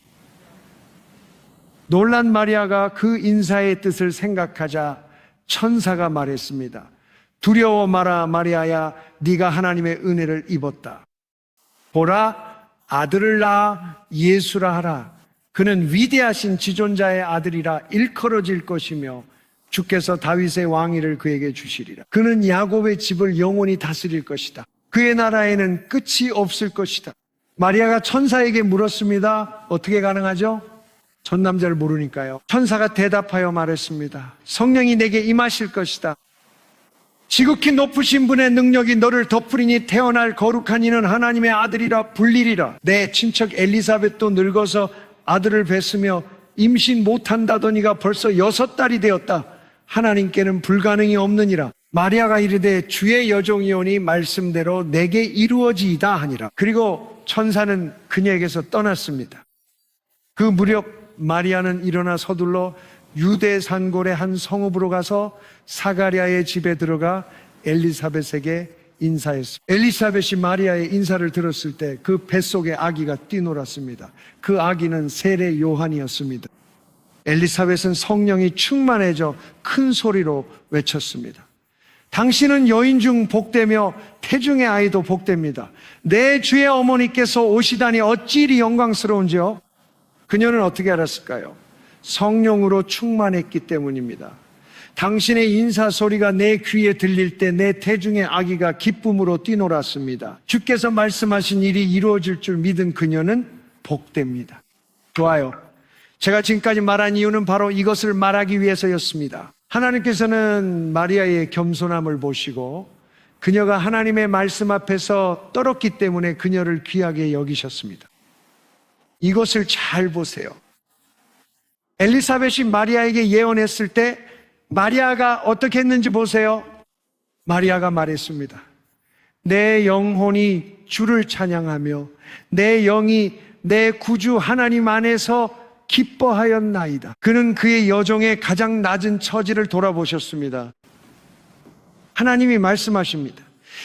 놀란 마리아가 그 인사의 뜻을 생각하자 천사가 말했습니다. 두려워 마라 마리아야, 네가 하나님의 은혜를 입었다. 보라, 아들을 낳아 예수라 하라. 그는 위대하신 지존자의 아들이라 일컬어질 것이며 주께서 다윗의 왕위를 그에게 주시리라. 그는 야곱의 집을 영원히 다스릴 것이다. 그의 나라에는 끝이 없을 것이다. 마리아가 천사에게 물었습니다. 어떻게 가능하죠? 전 남자를 모르니까요. 천사가 대답하여 말했습니다. 성령이 내게 임하실 것이다. 지극히 높으신 분의 능력이 너를 덮으리니 태어날 거룩한 이는 하나님의 아들이라 불리리라. 내 친척 엘리사벳도 늙어서 아들을 뵀으며 임신 못한다더니가 벌써 6달이 되었다. 하나님께는 불가능이 없느니라. 마리아가 이르되 주의 여종이오니 말씀대로 내게 이루어지이다 하니라. 그리고 천사는 그녀에게서 떠났습니다. 그 무렵 마리아는 일어나 서둘러 유대 산골의 한 성읍으로 가서 사가랴의 집에 들어가 엘리사벳에게 인사했습니다. 엘리사벳이 마리아의 인사를 들었을 때 그 뱃속에 아기가 뛰놀았습니다. 그 아기는 세례 요한이었습니다. 엘리사벳은 성령이 충만해져 큰 소리로 외쳤습니다. 당신은 여인 중 복되며 태중의 아이도 복됩니다. 내 주의 어머니께서 오시다니 어찌 이리 영광스러운지요. 그녀는 어떻게 알았을까요? 성령으로 충만했기 때문입니다. 당신의 인사 소리가 내 귀에 들릴 때 내 태중의 아기가 기쁨으로 뛰놀았습니다. 주께서 말씀하신 일이 이루어질 줄 믿은 그녀는 복됩니다. 좋아요. 제가 지금까지 말한 이유는 바로 이것을 말하기 위해서였습니다. 하나님께서는 마리아의 겸손함을 보시고 그녀가 하나님의 말씀 앞에서 떨었기 때문에 그녀를 귀하게 여기셨습니다. 이것을 잘 보세요. 엘리사벳이 마리아에게 예언했을 때 마리아가 어떻게 했는지 보세요. 마리아가 말했습니다. 내 영혼이 주를 찬양하며 내 영이 내 구주 하나님 안에서 기뻐하였나이다. 그는 그의 여종의 가장 낮은 처지를 돌아보셨습니다. 하나님이 말씀하십니다.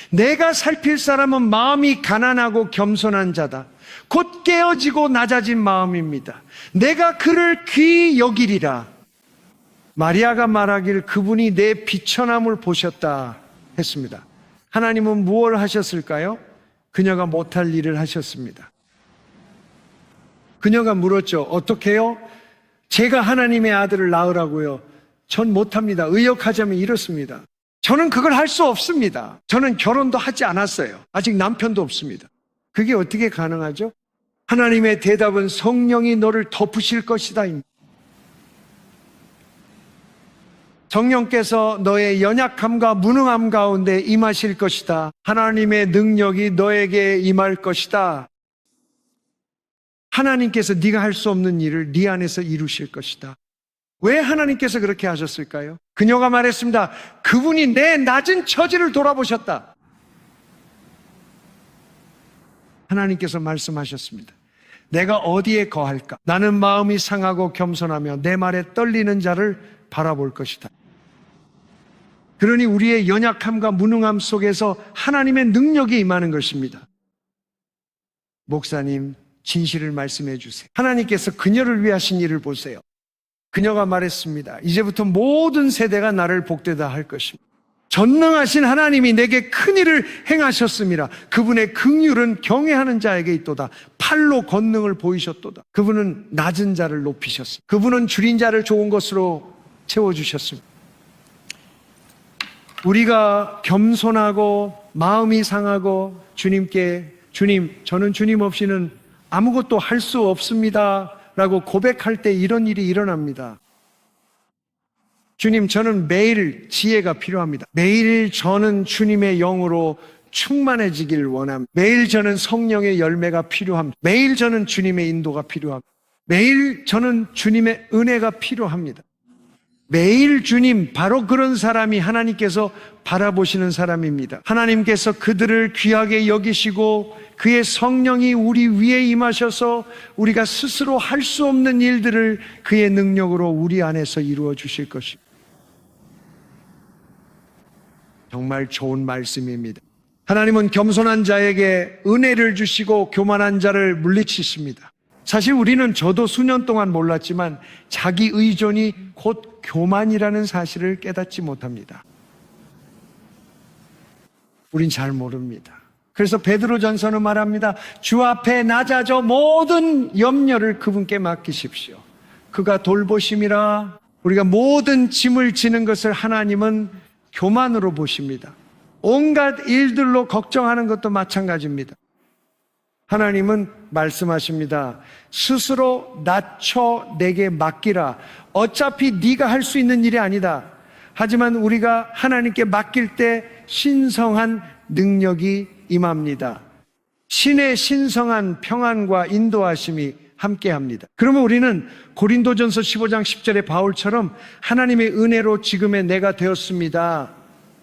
내가 살필 사람은 마음이 가난하고 겸손한 자다. 곧 깨어지고 낮아진 마음입니다. 내가 그를 귀히 여기리라. 마리아가 말하길 그분이 내 비천함을 보셨다 했습니다. 하나님은 무엇을 하셨을까요? 그녀가 못할 일을 하셨습니다. 그녀가 물었죠. 어떻게요? 제가 하나님의 아들을 낳으라고요? 전 못합니다. 의역하자면 이렇습니다. 저는 그걸 할 수 없습니다. 저는 결혼도 하지 않았어요. 아직 남편도 없습니다. 그게 어떻게 가능하죠? 하나님의 대답은 성령이 너를 덮으실 것이다. 성령께서 너의 연약함과 무능함 가운데 임하실 것이다. 하나님의 능력이 너에게 임할 것이다. 하나님께서 네가 할 수 없는 일을 네 안에서 이루실 것이다. 왜 하나님께서 그렇게 하셨을까요? 그녀가 말했습니다. 그분이 내 낮은 처지를 돌아보셨다. 하나님께서 말씀하셨습니다. 내가 어디에 거할까? 나는 마음이 상하고 겸손하며 내 말에 떨리는 자를 바라볼 것이다. 그러니 우리의 연약함과 무능함 속에서 하나님의 능력이 임하는 것입니다. 목사님, 진실을 말씀해 주세요. 하나님께서 그녀를 위해 하신 일을 보세요. 그녀가 말했습니다. 이제부터 모든 세대가 나를 복되다 할 것입니다. 전능하신 하나님이 내게 큰 일을 행하셨습니다. 그분의 긍휼은 경외하는 자에게 있도다. 팔로 권능을 보이셨도다. 그분은 낮은 자를 높이셨습니다. 그분은 줄인 자를 좋은 것으로 채워주셨습니다. 우리가 겸손하고 마음이 상하고 주님께 주님, 저는 주님 없이는 아무것도 할 수 없습니다 라고 고백할 때 이런 일이 일어납니다. 주님, 저는 매일 지혜가 필요합니다. 매일 저는 주님의 영으로 충만해지길 원합니다. 매일 저는 성령의 열매가 필요합니다. 매일 저는 주님의 인도가 필요합니다. 매일 저는 주님의 은혜가 필요합니다. 매일 주님, 바로 그런 사람이 하나님께서 바라보시는 사람입니다. 하나님께서 그들을 귀하게 여기시고 그의 성령이 우리 위에 임하셔서 우리가 스스로 할 수 없는 일들을 그의 능력으로 우리 안에서 이루어 주실 것입니다. 정말 좋은 말씀입니다. 하나님은 겸손한 자에게 은혜를 주시고 교만한 자를 물리치십니다. 사실 우리는 저도 수년 동안 몰랐지만 자기 의존이 곧 교만이라는 사실을 깨닫지 못합니다. 우린 잘 모릅니다. 그래서 베드로전서는 말합니다. 주 앞에 낮아져 모든 염려를 그분께 맡기십시오. 그가 돌보심이라. 우리가 모든 짐을 지는 것을 하나님은 교만으로 보십니다. 온갖 일들로 걱정하는 것도 마찬가지입니다. 하나님은 말씀하십니다. 스스로 낮춰 내게 맡기라. 어차피 네가 할 수 있는 일이 아니다. 하지만 우리가 하나님께 맡길 때 신성한 능력이 임합니다. 신의 신성한 평안과 인도하심이 함께합니다. 그러면 우리는 고린도전서 15장 10절의 바울처럼 하나님의 은혜로 지금의 내가 되었습니다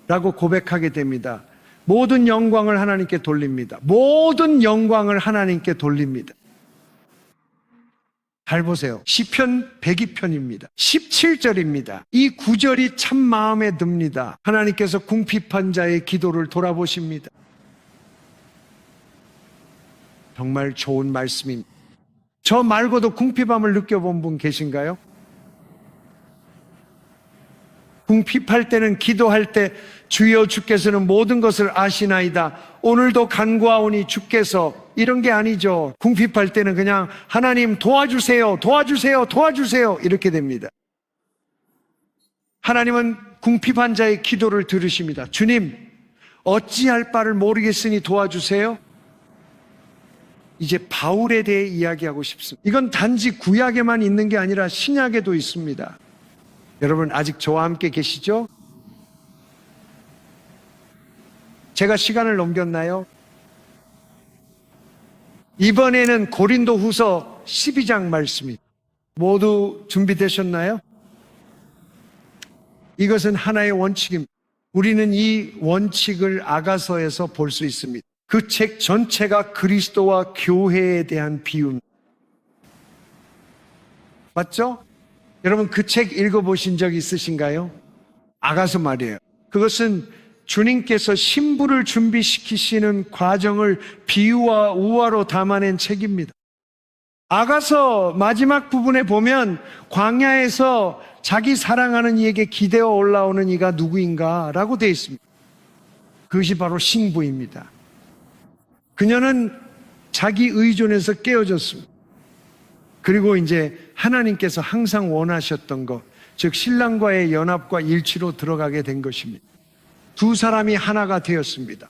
라고 고백하게 됩니다. 모든 영광을 하나님께 돌립니다. 모든 영광을 하나님께 돌립니다. 잘 보세요. 시편 102편입니다. 17절입니다. 이 구절이 참 마음에 듭니다. 하나님께서 궁핍한 자의 기도를 돌아보십니다. 정말 좋은 말씀입니다. 저 말고도 궁핍함을 느껴본 분 계신가요? 궁핍할 때는 기도할 때 주여 주께서는 모든 것을 아시나이다. 오늘도 간구하오니 주께서, 이런 게 아니죠. 궁핍할 때는 그냥 하나님 도와주세요, 도와주세요, 도와주세요 이렇게 됩니다. 하나님은 궁핍한 자의 기도를 들으십니다. 주님, 어찌할 바를 모르겠으니 도와주세요. 이제 바울에 대해 이야기하고 싶습니다. 이건 단지 구약에만 있는 게 아니라 신약에도 있습니다. 여러분 아직 저와 함께 계시죠? 제가 시간을 넘겼나요? 이번에는 고린도후서 12장 말씀입니다. 모두 준비되셨나요? 이것은 하나의 원칙입니다. 우리는 이 원칙을 아가서에서 볼 수 있습니다. 그 책 전체가 그리스도와 교회에 대한 비유입니다. 맞죠? 여러분 그 책 읽어보신 적 있으신가요? 아가서 말이에요. 그것은 주님께서 신부를 준비시키시는 과정을 비유와 우화로 담아낸 책입니다. 아가서 마지막 부분에 보면 광야에서 자기 사랑하는 이에게 기대어 올라오는 이가 누구인가 라고 되어 있습니다. 그것이 바로 신부입니다. 그녀는 자기 의존에서 깨어졌습니다. 그리고 이제 하나님께서 항상 원하셨던 것, 즉 신랑과의 연합과 일치로 들어가게 된 것입니다. 두 사람이 하나가 되었습니다.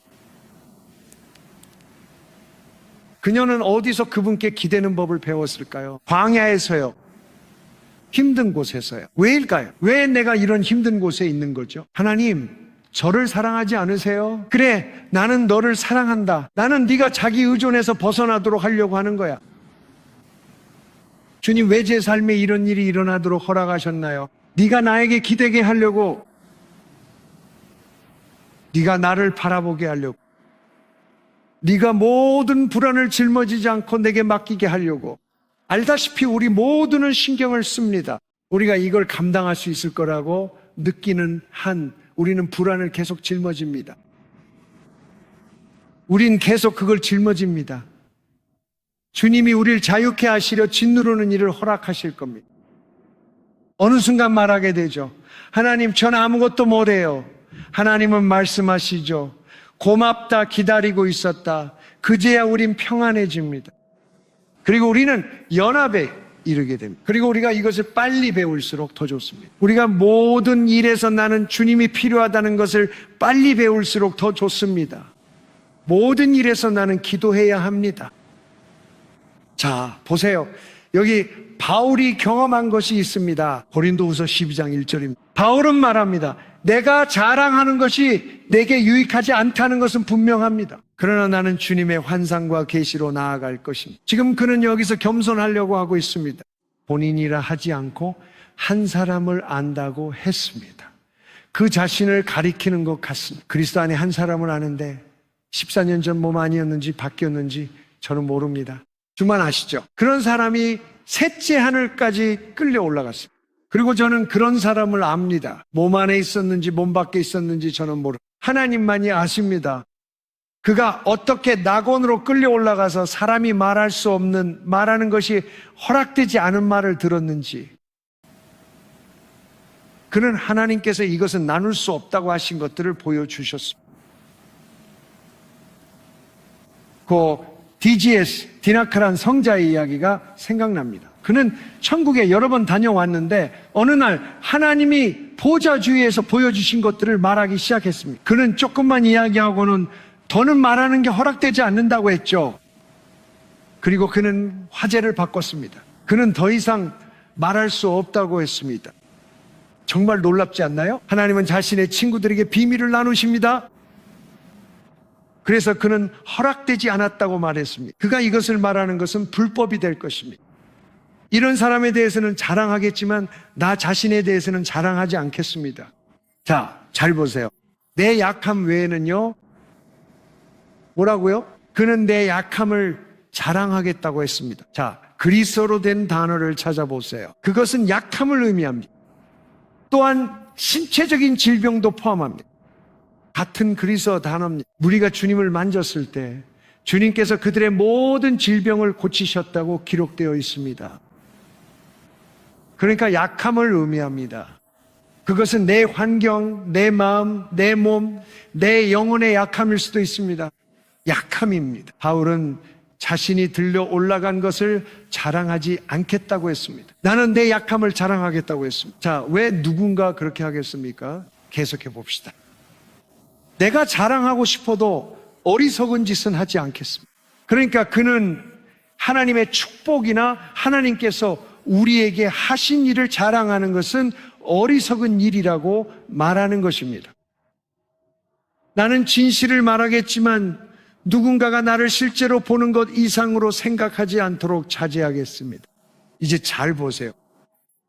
그녀는 어디서 그분께 기대는 법을 배웠을까요? 광야에서요. 힘든 곳에서요. 왜일까요? 왜 내가 이런 힘든 곳에 있는 거죠? 하나님, 저를 사랑하지 않으세요? 그래, 나는 너를 사랑한다. 나는 네가 자기 의존에서 벗어나도록 하려고 하는 거야. 주님, 왜 제 삶에 이런 일이 일어나도록 허락하셨나요? 네가 나에게 기대게 하려고, 네가 나를 바라보게 하려고, 네가 모든 불안을 짊어지지 않고 내게 맡기게 하려고. 알다시피 우리 모두는 신경을 씁니다. 우리가 이걸 감당할 수 있을 거라고 느끼는 한 우리는 불안을 계속 짊어집니다. 우린 계속 그걸 짊어집니다. 주님이 우리를 자유케 하시려 짓누르는 일을 허락하실 겁니다. 어느 순간 말하게 되죠. 하나님, 전 아무것도 못해요. 하나님은 말씀하시죠. 고맙다, 기다리고 있었다. 그제야 우린 평안해집니다. 그리고 우리는 연합에 이르게 됩니다. 그리고 우리가 이것을 빨리 배울수록 더 좋습니다. 우리가 모든 일에서 나는 주님이 필요하다는 것을 빨리 배울수록 더 좋습니다. 모든 일에서 나는 기도해야 합니다. 자, 보세요. 여기 바울이 경험한 것이 있습니다. 고린도후서 12장 1절입니다. 바울은 말합니다. 내가 자랑하는 것이 내게 유익하지 않다는 것은 분명합니다. 그러나 나는 주님의 환상과 계시로 나아갈 것입니다. 지금 그는 여기서 겸손하려고 하고 있습니다. 본인이라 하지 않고 한 사람을 안다고 했습니다. 그 자신을 가리키는 것 같습니다. 그리스도 안에 한 사람을 아는데 14년 전 몸 아니었는지 바뀌었는지 저는 모릅니다. 주만 아시죠? 그런 사람이 셋째 하늘까지 끌려 올라갔습니다. 그리고 저는 그런 사람을 압니다. 몸 안에 있었는지 몸 밖에 있었는지 저는 모릅니다. 하나님만이 아십니다. 그가 어떻게 낙원으로 끌려 올라가서 사람이 말할 수 없는, 말하는 것이 허락되지 않은 말을 들었는지, 그는 하나님께서 이것은 나눌 수 없다고 하신 것들을 보여주셨습니다. 그 DGS, 디나크란 성자의 이야기가 생각납니다. 그는 천국에 여러 번 다녀왔는데 어느 날 하나님이 보좌 주위에서 보여주신 것들을 말하기 시작했습니다. 그는 조금만 이야기하고는 더는 말하는 게 허락되지 않는다고 했죠. 그리고 그는 화제를 바꿨습니다. 그는 더 이상 말할 수 없다고 했습니다. 정말 놀랍지 않나요? 하나님은 자신의 친구들에게 비밀을 나누십니다. 그래서 그는 허락되지 않았다고 말했습니다. 그가 이것을 말하는 것은 불법이 될 것입니다. 이런 사람에 대해서는 자랑하겠지만 나 자신에 대해서는 자랑하지 않겠습니다. 자, 잘 보세요. 내 약함 외에는요, 뭐라고요? 그는 내 약함을 자랑하겠다고 했습니다. 자, 그리스어로 된 단어를 찾아보세요. 그것은 약함을 의미합니다. 또한 신체적인 질병도 포함합니다. 같은 그리스어 단어입니다. 우리가 주님을 만졌을 때 주님께서 그들의 모든 질병을 고치셨다고 기록되어 있습니다. 그러니까 약함을 의미합니다. 그것은 내 환경, 내 마음, 내 몸, 내 영혼의 약함일 수도 있습니다. 약함입니다. 바울은 자신이 들려 올라간 것을 자랑하지 않겠다고 했습니다. 나는 내 약함을 자랑하겠다고 했습니다. 자, 왜 누군가 그렇게 하겠습니까? 계속해 봅시다. 내가 자랑하고 싶어도 어리석은 짓은 하지 않겠습니다. 그러니까 그는 하나님의 축복이나 하나님께서 우리에게 하신 일을 자랑하는 것은 어리석은 일이라고 말하는 것입니다. 나는 진실을 말하겠지만 누군가가 나를 실제로 보는 것 이상으로 생각하지 않도록 자제하겠습니다. 이제 잘 보세요.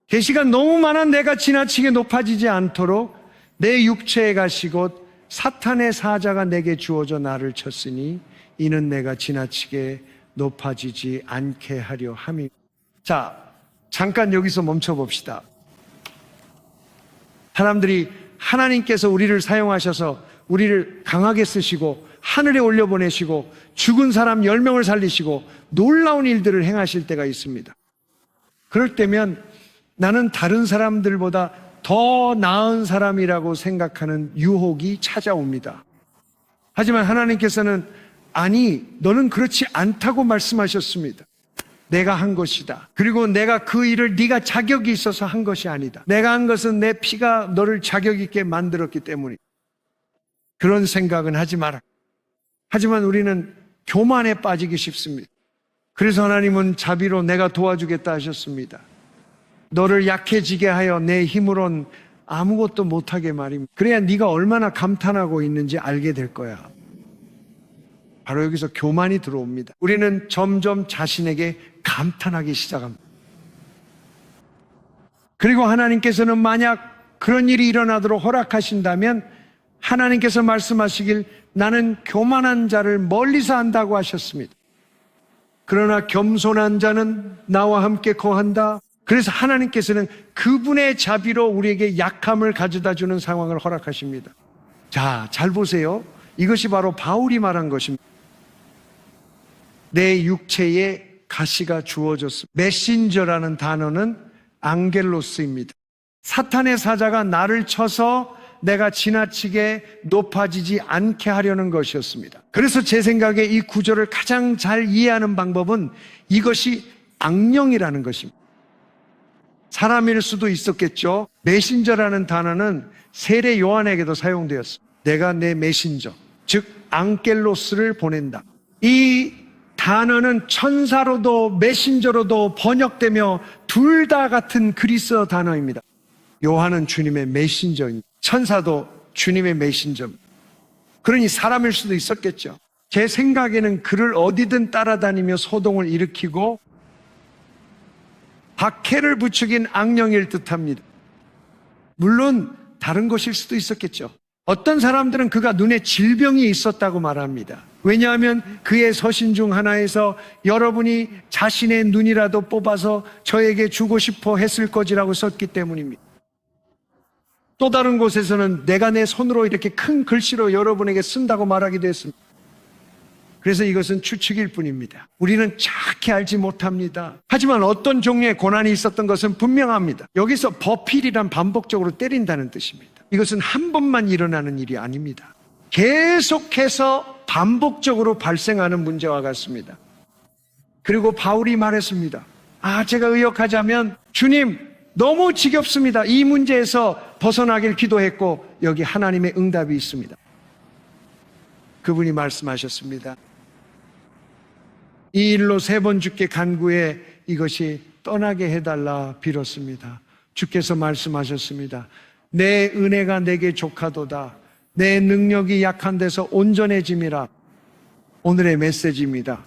계시가 너무 많아 내가 지나치게 높아지지 않도록 내 육체에 가시곧 사탄의 사자가 내게 주어져 나를 쳤으니 이는 내가 지나치게 높아지지 않게 하려 함이. 자, 잠깐 여기서 멈춰 봅시다. 사람들이 하나님께서 우리를 사용하셔서 우리를 강하게 쓰시고 하늘에 올려보내시고 죽은 사람 10명을 살리시고 놀라운 일들을 행하실 때가 있습니다. 그럴 때면 나는 다른 사람들보다 더 나은 사람이라고 생각하는 유혹이 찾아옵니다. 하지만 하나님께서는 아니, 너는 그렇지 않다고 말씀하셨습니다. 내가 한 것이다. 그리고 내가 그 일을 네가 자격이 있어서 한 것이 아니다. 내가 한 것은 내 피가 너를 자격 있게 만들었기 때문이다. 그런 생각은 하지 마라. 하지만 우리는 교만에 빠지기 쉽습니다. 그래서 하나님은 자비로 내가 도와주겠다 하셨습니다. 너를 약해지게 하여 내 힘으론 아무것도 못하게 말입니다. 그래야 네가 얼마나 감탄하고 있는지 알게 될 거야. 바로 여기서 교만이 들어옵니다. 우리는 점점 자신에게 감탄하기 시작합니다. 그리고 하나님께서는 만약 그런 일이 일어나도록 허락하신다면 하나님께서 말씀하시길 나는 교만한 자를 멀리서 한다고 하셨습니다. 그러나 겸손한 자는 나와 함께 거한다. 그래서 하나님께서는 그분의 자비로 우리에게 약함을 가져다 주는 상황을 허락하십니다. 자, 잘 보세요. 이것이 바로 바울이 말한 것입니다. 내 육체에 가시가 주어졌습니다. 메신저라는 단어는 앙겔로스입니다. 사탄의 사자가 나를 쳐서 내가 지나치게 높아지지 않게 하려는 것이었습니다. 그래서 제 생각에 이 구절을 가장 잘 이해하는 방법은 이것이 악령이라는 것입니다. 사람일 수도 있었겠죠. 메신저라는 단어는 세례 요한에게도 사용되었습니다. 내가 내 메신저, 즉 앙겔로스를 보낸다. 이 단어는 천사로도 메신저로도 번역되며 둘 다 같은 그리스어 단어입니다. 요한은 주님의 메신저입니다. 천사도 주님의 메신저입니다. 그러니 사람일 수도 있었겠죠. 제 생각에는 그를 어디든 따라다니며 소동을 일으키고 박해를 부추긴 악령일 듯합니다. 물론 다른 것일 수도 있었겠죠. 어떤 사람들은 그가 눈에 질병이 있었다고 말합니다. 왜냐하면 그의 서신 중 하나에서 여러분이 자신의 눈이라도 뽑아서 저에게 주고 싶어 했을 것이라고 썼기 때문입니다. 또 다른 곳에서는 내가 내 손으로 이렇게 큰 글씨로 여러분에게 쓴다고 말하기도 했습니다. 그래서 이것은 추측일 뿐입니다. 우리는 정확히 알지 못합니다. 하지만 어떤 종류의 고난이 있었던 것은 분명합니다. 여기서 버필이란 반복적으로 때린다는 뜻입니다. 이것은 한 번만 일어나는 일이 아닙니다. 계속해서 반복적으로 발생하는 문제와 같습니다. 그리고 바울이 말했습니다. 제가 의역하자면 주님 너무 지겹습니다. 이 문제에서 벗어나길 기도했고 여기 하나님의 응답이 있습니다. 그분이 말씀하셨습니다. 이 일로 3번 주께 간구해 이것이 떠나게 해달라 빌었습니다. 주께서 말씀하셨습니다. 내 은혜가 내게 족하도다. 내 능력이 약한 데서 온전해짐이라. 오늘의 메시지입니다.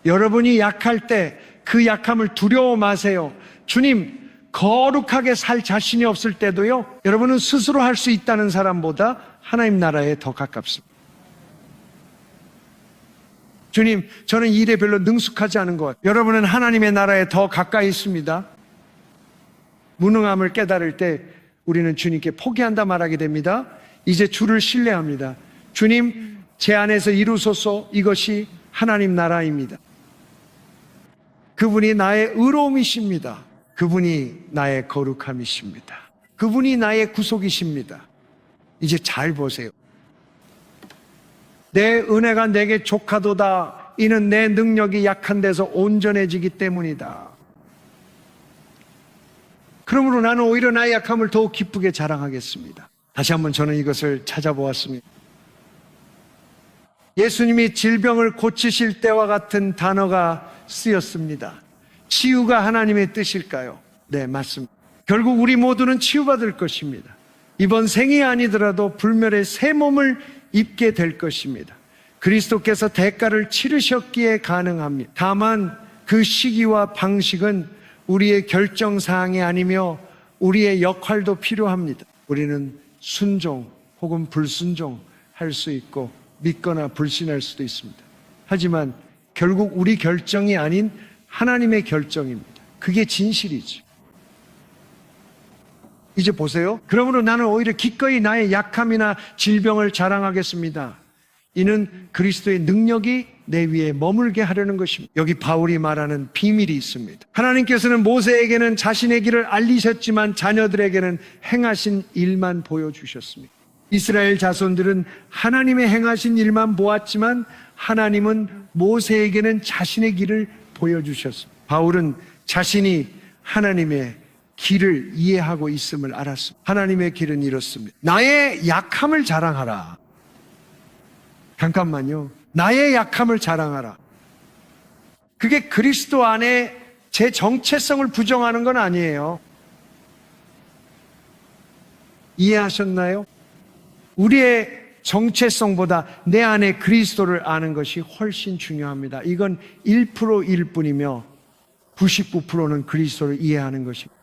여러분이 약할 때 그 약함을 두려워 마세요. 주님, 거룩하게 살 자신이 없을 때도요, 여러분은 스스로 할 수 있다는 사람보다 하나님 나라에 더 가깝습니다. 주님, 저는 이 일에 별로 능숙하지 않은 것 같아요. 여러분은 하나님의 나라에 더 가까이 있습니다. 무능함을 깨달을 때 우리는 주님께 포기한다 말하게 됩니다. 이제 주를 신뢰합니다. 주님, 제 안에서 이루소서. 이것이 하나님 나라입니다. 그분이 나의 의로움이십니다. 그분이 나의 거룩함이십니다. 그분이 나의 구속이십니다. 이제 잘 보세요. 내 은혜가 내게 족하도다. 이는 내 능력이 약한 데서 온전해지기 때문이다. 그러므로 나는 오히려 나의 약함을 더욱 기쁘게 자랑하겠습니다. 다시 한번 저는 이것을 찾아보았습니다. 예수님이 질병을 고치실 때와 같은 단어가 쓰였습니다. 치유가 하나님의 뜻일까요? 네, 맞습니다. 결국 우리 모두는 치유받을 것입니다. 이번 생이 아니더라도 불멸의 새 몸을 입게 될 것입니다. 그리스도께서 대가를 치르셨기에 가능합니다. 다만 그 시기와 방식은 우리의 결정사항이 아니며 우리의 역할도 필요합니다. 우리는 순종 혹은 불순종 할 수 있고 믿거나 불신할 수도 있습니다. 하지만 결국 우리 결정이 아닌 하나님의 결정입니다. 그게 진실이죠. 이제 보세요. 그러므로 나는 오히려 기꺼이 나의 약함이나 질병을 자랑하겠습니다. 이는 그리스도의 능력이 내 위에 머물게 하려는 것입니다. 여기 바울이 말하는 비밀이 있습니다. 하나님께서는 모세에게는 자신의 길을 알리셨지만 자녀들에게는 행하신 일만 보여주셨습니다. 이스라엘 자손들은 하나님의 행하신 일만 보았지만 하나님은 모세에게는 자신의 길을 보여주셨습니다. 바울은 자신이 하나님의 길을 이해하고 있음을 알았습니다. 하나님의 길은 이렇습니다. 나의 약함을 자랑하라. 잠깐만요. 나의 약함을 자랑하라. 그게 그리스도 안에 제 정체성을 부정하는 건 아니에요. 이해하셨나요? 우리의 정체성보다 내 안에 그리스도를 아는 것이 훨씬 중요합니다. 이건 1%일 뿐이며 99%는 그리스도를 이해하는 것입니다.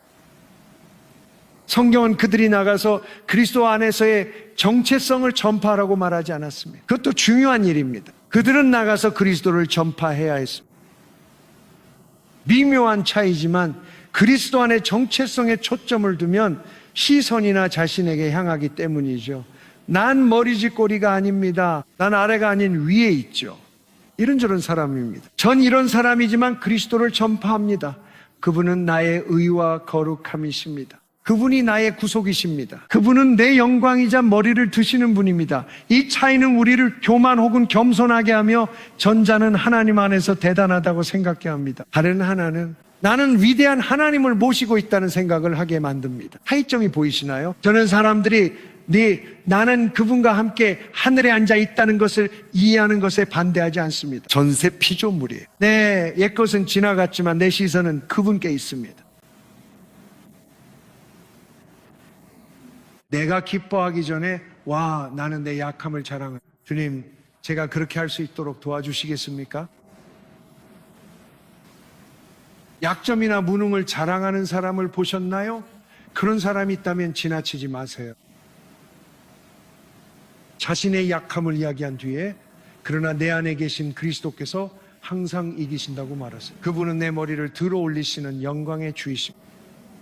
성경은 그들이 나가서 그리스도 안에서의 정체성을 전파하라고 말하지 않았습니다. 그것도 중요한 일입니다. 그들은 나가서 그리스도를 전파해야 했습니다. 미묘한 차이지만 그리스도 안에 정체성에 초점을 두면 시선이나 자신에게 향하기 때문이죠. 난 머리지 꼬리가 아닙니다. 난 아래가 아닌 위에 있죠. 이런저런 사람입니다. 전 이런 사람이지만 그리스도를 전파합니다. 그분은 나의 의와 거룩함이십니다. 그분이 나의 구속이십니다. 그분은 내 영광이자 머리를 드시는 분입니다. 이 차이는 우리를 교만 혹은 겸손하게 하며 전자는 하나님 안에서 대단하다고 생각게 합니다. 다른 하나는 나는 위대한 하나님을 모시고 있다는 생각을 하게 만듭니다. 차이점이 보이시나요? 저는 사람들이 나는 그분과 함께 하늘에 앉아 있다는 것을 이해하는 것에 반대하지 않습니다. 전세 피조물이에요. 네, 옛것은 지나갔지만 내 시선은 그분께 있습니다. 내가 기뻐하기 전에 나는 내 약함을 자랑해. 주님, 제가 그렇게 할 수 있도록 도와주시겠습니까? 약점이나 무능을 자랑하는 사람을 보셨나요? 그런 사람이 있다면 지나치지 마세요. 자신의 약함을 이야기한 뒤에 그러나 내 안에 계신 그리스도께서 항상 이기신다고 말하세요. 그분은 내 머리를 들어 올리시는 영광의 주이십니다.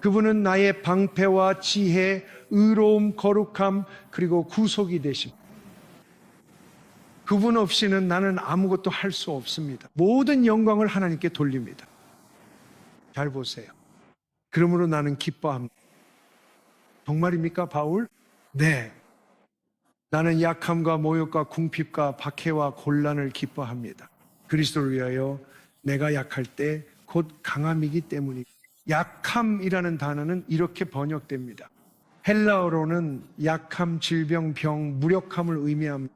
그분은 나의 방패와 지혜, 의로움, 거룩함, 그리고 구속이 되십니다. 그분 없이는 나는 아무것도 할 수 없습니다. 모든 영광을 하나님께 돌립니다. 잘 보세요. 그러므로 나는 기뻐합니다. 정말입니까, 바울? 네. 나는 약함과 모욕과 궁핍과 박해와 곤란을 기뻐합니다. 그리스도를 위하여 내가 약할 때 곧 강함이기 때문입니다. 약함이라는 단어는 이렇게 번역됩니다. 헬라어로는 약함, 질병, 병, 무력함을 의미합니다.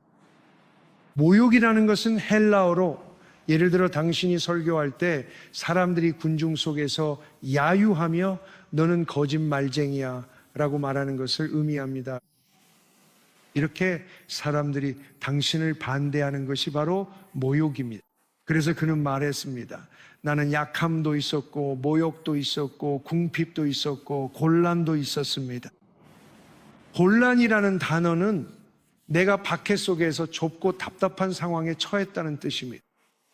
모욕이라는 것은 헬라어로 예를 들어 당신이 설교할 때 사람들이 군중 속에서 야유하며 너는 거짓말쟁이야 라고 말하는 것을 의미합니다. 이렇게 사람들이 당신을 반대하는 것이 바로 모욕입니다. 그래서 그는 말했습니다. 나는 약함도 있었고 모욕도 있었고 궁핍도 있었고 곤란도 있었습니다. 곤란이라는 단어는 내가 박해 속에서 좁고 답답한 상황에 처했다는 뜻입니다.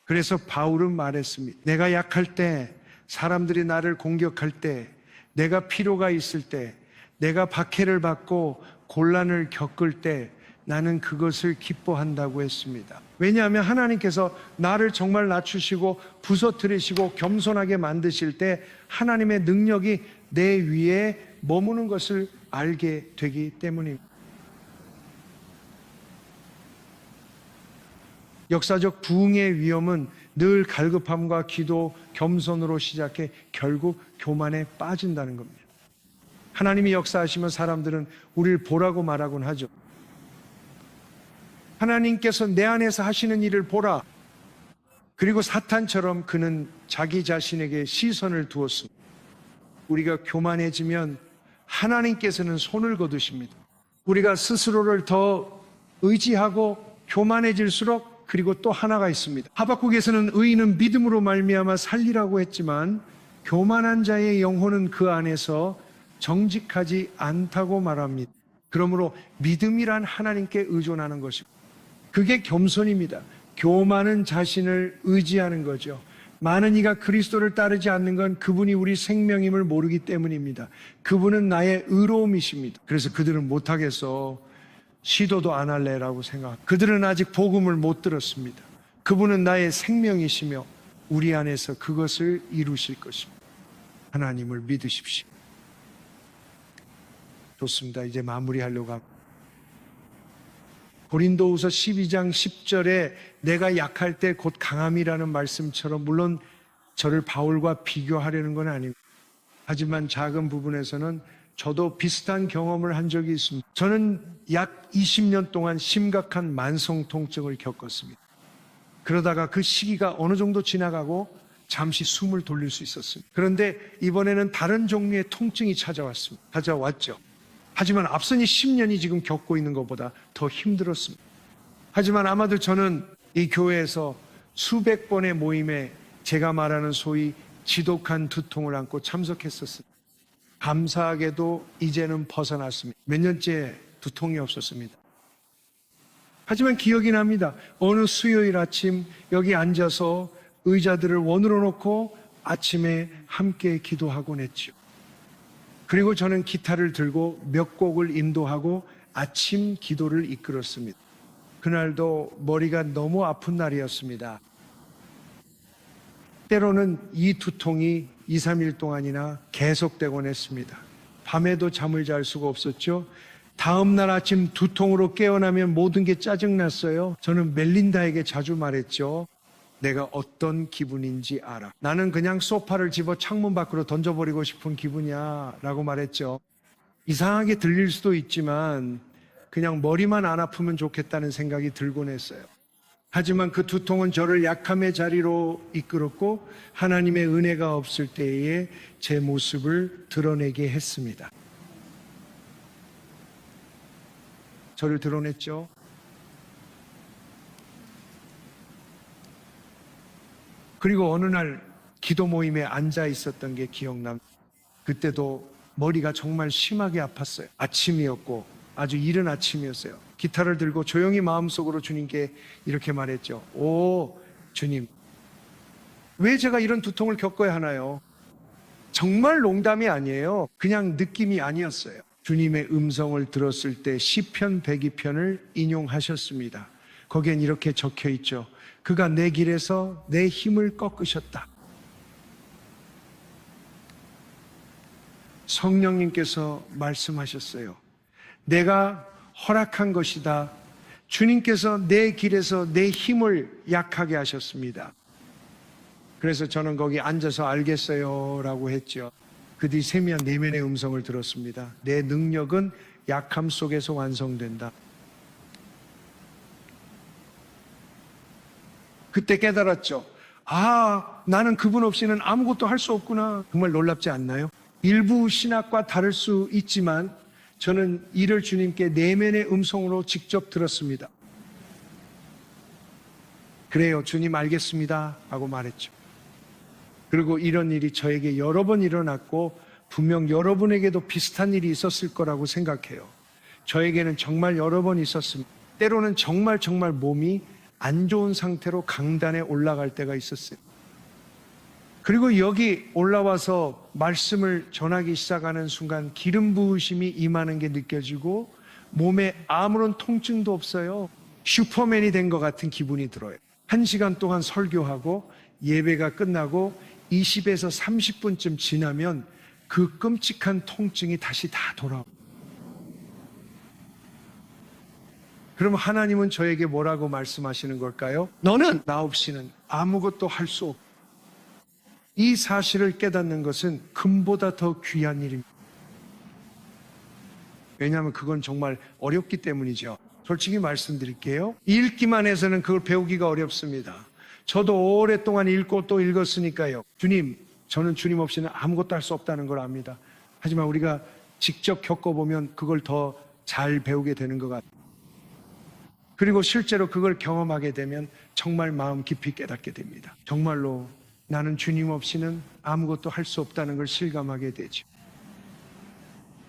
그래서 바울은 말했습니다. 내가 약할 때, 사람들이 나를 공격할 때, 내가 필요가 있을 때, 내가 박해를 받고 곤란을 겪을 때 나는 그것을 기뻐한다고 했습니다. 왜냐하면 하나님께서 나를 정말 낮추시고 부서뜨리시고 겸손하게 만드실 때 하나님의 능력이 내 위에 머무는 것을 알게 되기 때문입니다. 역사적 부흥의 위험은 늘 갈급함과 기도, 겸손으로 시작해 결국 교만에 빠진다는 겁니다. 하나님이 역사하시면 사람들은 우리를 보라고 말하곤 하죠. 하나님께서 내 안에서 하시는 일을 보라. 그리고 사탄처럼 그는 자기 자신에게 시선을 두었습니다. 우리가 교만해지면 하나님께서는 손을 거두십니다. 우리가 스스로를 더 의지하고 교만해질수록 그리고 또 하나가 있습니다. 하박국에서는 의인은 믿음으로 말미암아 살리라고 했지만 교만한 자의 영혼은 그 안에서 정직하지 않다고 말합니다. 그러므로 믿음이란 하나님께 의존하는 것입니다. 그게 겸손입니다. 교만은 자신을 의지하는 거죠. 많은 이가 그리스도를 따르지 않는 건 그분이 우리 생명임을 모르기 때문입니다. 그분은 나의 의로움이십니다. 그래서 그들은 못하겠어. 시도도 안 할래라고 생각합니다. 그들은 아직 복음을 못 들었습니다. 그분은 나의 생명이시며 우리 안에서 그것을 이루실 것입니다. 하나님을 믿으십시오. 좋습니다. 이제 마무리하려고 합니다. 고린도후서 12장 10절에 내가 약할 때 곧 강함이라는 말씀처럼 물론 저를 바울과 비교하려는 건 아닙니다. 하지만 작은 부분에서는 저도 비슷한 경험을 한 적이 있습니다. 저는 약 20년 동안 심각한 만성 통증을 겪었습니다. 그러다가 그 시기가 어느 정도 지나가고 잠시 숨을 돌릴 수 있었습니다. 그런데 이번에는 다른 종류의 통증이 찾아왔죠. 하지만 앞선 이 10년이 지금 겪고 있는 것보다 더 힘들었습니다. 하지만 아마도 저는 이 교회에서 수백 번의 모임에 제가 말하는 소위 지독한 두통을 안고 참석했었습니다. 감사하게도 이제는 벗어났습니다. 몇 년째 두통이 없었습니다. 하지만 기억이 납니다. 어느 수요일 아침 여기 앉아서 의자들을 원으로 놓고 아침에 함께 기도하곤 했죠. 그리고 저는 기타를 들고 몇 곡을 인도하고 아침 기도를 이끌었습니다. 그날도 머리가 너무 아픈 날이었습니다. 때로는 이 두통이 2, 3일 동안이나 계속되곤 했습니다. 밤에도 잠을 잘 수가 없었죠. 다음 날 아침 두통으로 깨어나면 모든 게 짜증났어요. 저는 멜린다에게 자주 말했죠. 내가 어떤 기분인지 알아. 나는 그냥 소파를 집어 창문 밖으로 던져버리고 싶은 기분이야 라고 말했죠. 이상하게 들릴 수도 있지만 그냥 머리만 안 아프면 좋겠다는 생각이 들곤 했어요. 하지만 그 두통은 저를 약함의 자리로 이끌었고 하나님의 은혜가 없을 때에 제 모습을 드러내게 했습니다. 저를 드러냈죠. 그리고 어느 날 기도 모임에 앉아 있었던 게 기억납니다. 그때도 머리가 정말 심하게 아팠어요. 아침이었고 아주 이른 아침이었어요. 기타를 들고 조용히 마음속으로 주님께 이렇게 말했죠. 오, 주님, 왜 제가 이런 두통을 겪어야 하나요? 정말 농담이 아니에요. 그냥 느낌이 아니었어요. 주님의 음성을 들었을 때 시편 102편을 인용하셨습니다. 거기엔 이렇게 적혀 있죠. 그가 내 길에서 내 힘을 꺾으셨다. 성령님께서 말씀하셨어요. 내가 허락한 것이다. 주님께서 내 길에서 내 힘을 약하게 하셨습니다. 그래서 저는 거기 앉아서 알겠어요 라고 했죠. 그 뒤 세미한 내면의 음성을 들었습니다. 내 능력은 약함 속에서 완성된다. 그때 깨달았죠. 아, 나는 그분 없이는 아무것도 할 수 없구나. 정말 놀랍지 않나요? 일부 신학과 다를 수 있지만 저는 이를 주님께 내면의 음성으로 직접 들었습니다. 그래요, 주님 알겠습니다 하고 말했죠. 그리고 이런 일이 저에게 여러 번 일어났고 분명 여러분에게도 비슷한 일이 있었을 거라고 생각해요. 저에게는 정말 여러 번 있었습니다. 때로는 정말 몸이 안 좋은 상태로 강단에 올라갈 때가 있었어요. 그리고 여기 올라와서 말씀을 전하기 시작하는 순간 기름 부으심이 임하는 게 느껴지고 몸에 아무런 통증도 없어요. 슈퍼맨이 된 것 같은 기분이 들어요. 1시간 동안 설교하고 예배가 끝나고 20에서 30분쯤 지나면 그 끔찍한 통증이 다시 다 돌아와요. 그럼 하나님은 저에게 뭐라고 말씀하시는 걸까요? 너는 나 없이는 아무것도 할 수 없다. 이 사실을 깨닫는 것은 금보다 더 귀한 일입니다. 왜냐하면 그건 정말 어렵기 때문이죠. 솔직히 말씀드릴게요. 읽기만 해서는 그걸 배우기가 어렵습니다. 저도 오랫동안 읽고 또 읽었으니까요. 주님, 저는 주님 없이는 아무것도 할 수 없다는 걸 압니다. 하지만 우리가 직접 겪어보면 그걸 더 잘 배우게 되는 것 같아요. 그리고 실제로 그걸 경험하게 되면 정말 마음 깊이 깨닫게 됩니다. 정말로 나는 주님 없이는 아무것도 할 수 없다는 걸 실감하게 되죠.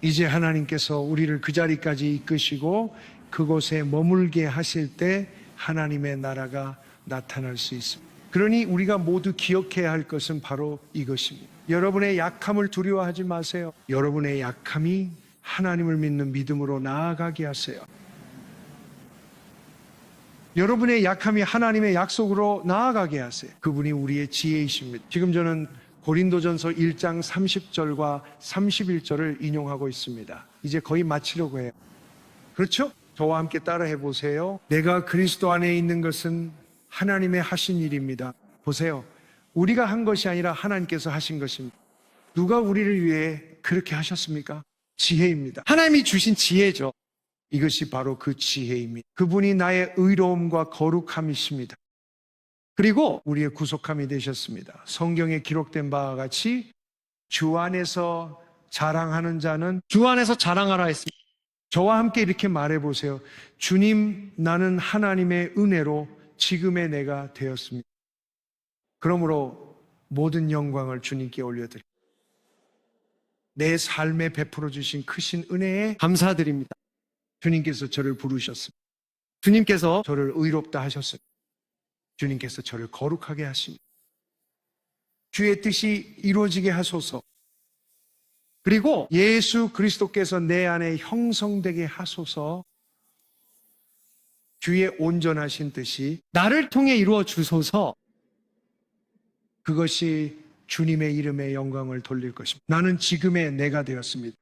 이제 하나님께서 우리를 그 자리까지 이끄시고 그곳에 머물게 하실 때 하나님의 나라가 나타날 수 있습니다. 그러니 우리가 모두 기억해야 할 것은 바로 이것입니다. 여러분의 약함을 두려워하지 마세요. 여러분의 약함이 하나님을 믿는 믿음으로 나아가게 하세요. 여러분의 약함이 하나님의 약속으로 나아가게 하세요. 그분이 우리의 지혜이십니다. 지금 저는 고린도전서 1장 30절과 31절을 인용하고 있습니다. 이제 거의 마치려고 해요. 그렇죠? 저와 함께 따라해 보세요. 내가 그리스도 안에 있는 것은 하나님의 하신 일입니다. 보세요. 우리가 한 것이 아니라 하나님께서 하신 것입니다. 누가 우리를 위해 그렇게 하셨습니까? 지혜입니다. 하나님이 주신 지혜죠. 이것이 바로 그 지혜입니다. 그분이 나의 의로움과 거룩함이십니다. 그리고 우리의 구속함이 되셨습니다. 성경에 기록된 바와 같이 주 안에서 자랑하는 자는 주 안에서 자랑하라 했습니다. 저와 함께 이렇게 말해보세요. 주님, 나는 하나님의 은혜로 지금의 내가 되었습니다. 그러므로 모든 영광을 주님께 올려드립니다. 내 삶에 베풀어 주신 크신 은혜에 감사드립니다. 주님께서 저를 부르셨습니다. 주님께서 저를 의롭다 하셨습니다. 주님께서 저를 거룩하게 하십니다. 주의 뜻이 이루어지게 하소서. 그리고 예수 그리스도께서 내 안에 형성되게 하소서. 주의 온전하신 뜻이 나를 통해 이루어 주소서. 그것이 주님의 이름에 영광을 돌릴 것입니다. 나는 지금의 내가 되었습니다.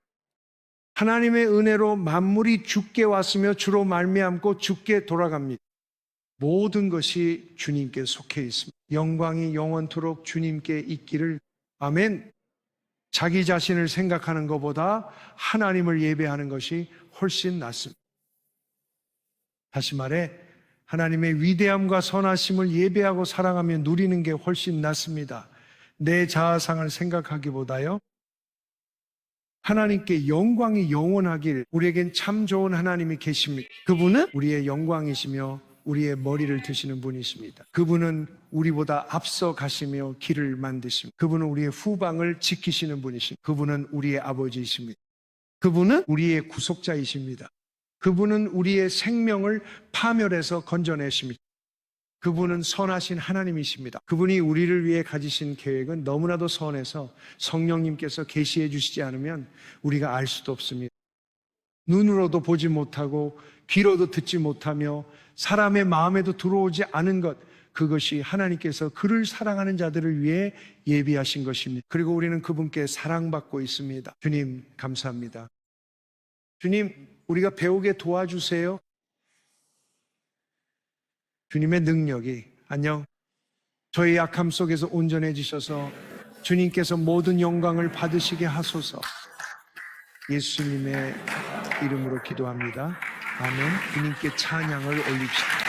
하나님의 은혜로 만물이 주께 왔으며 주로 말미암고 주께 돌아갑니다. 모든 것이 주님께 속해 있습니다. 영광이 영원토록 주님께 있기를. 아멘. 자기 자신을 생각하는 것보다 하나님을 예배하는 것이 훨씬 낫습니다. 다시 말해 하나님의 위대함과 선하심을 예배하고 사랑하며 누리는 게 훨씬 낫습니다. 내 자아상을 생각하기보다요. 하나님께 영광이 영원하길. 우리에겐 참 좋은 하나님이 계십니다. 그분은 우리의 영광이시며 우리의 머리를 드시는 분이십니다. 그분은 우리보다 앞서 가시며 길을 만드십니다. 그분은 우리의 후방을 지키시는 분이십니다. 그분은 우리의 아버지이십니다. 그분은 우리의 구속자이십니다. 그분은 우리의 생명을 파멸해서 건져내십니다. 그분은 선하신 하나님이십니다. 그분이 우리를 위해 가지신 계획은 너무나도 선해서 성령님께서 계시해 주시지 않으면 우리가 알 수도 없습니다. 눈으로도 보지 못하고 귀로도 듣지 못하며 사람의 마음에도 들어오지 않은 것, 그것이 하나님께서 그를 사랑하는 자들을 위해 예비하신 것입니다. 그리고 우리는 그분께 사랑받고 있습니다. 주님, 감사합니다. 주님, 우리가 배우게 도와주세요. 주님의 능력이, 안녕, 저희 약함 속에서 온전해지셔서 주님께서 모든 영광을 받으시게 하소서. 예수님의 이름으로 기도합니다. 아멘. 주님께 찬양을 올립시다.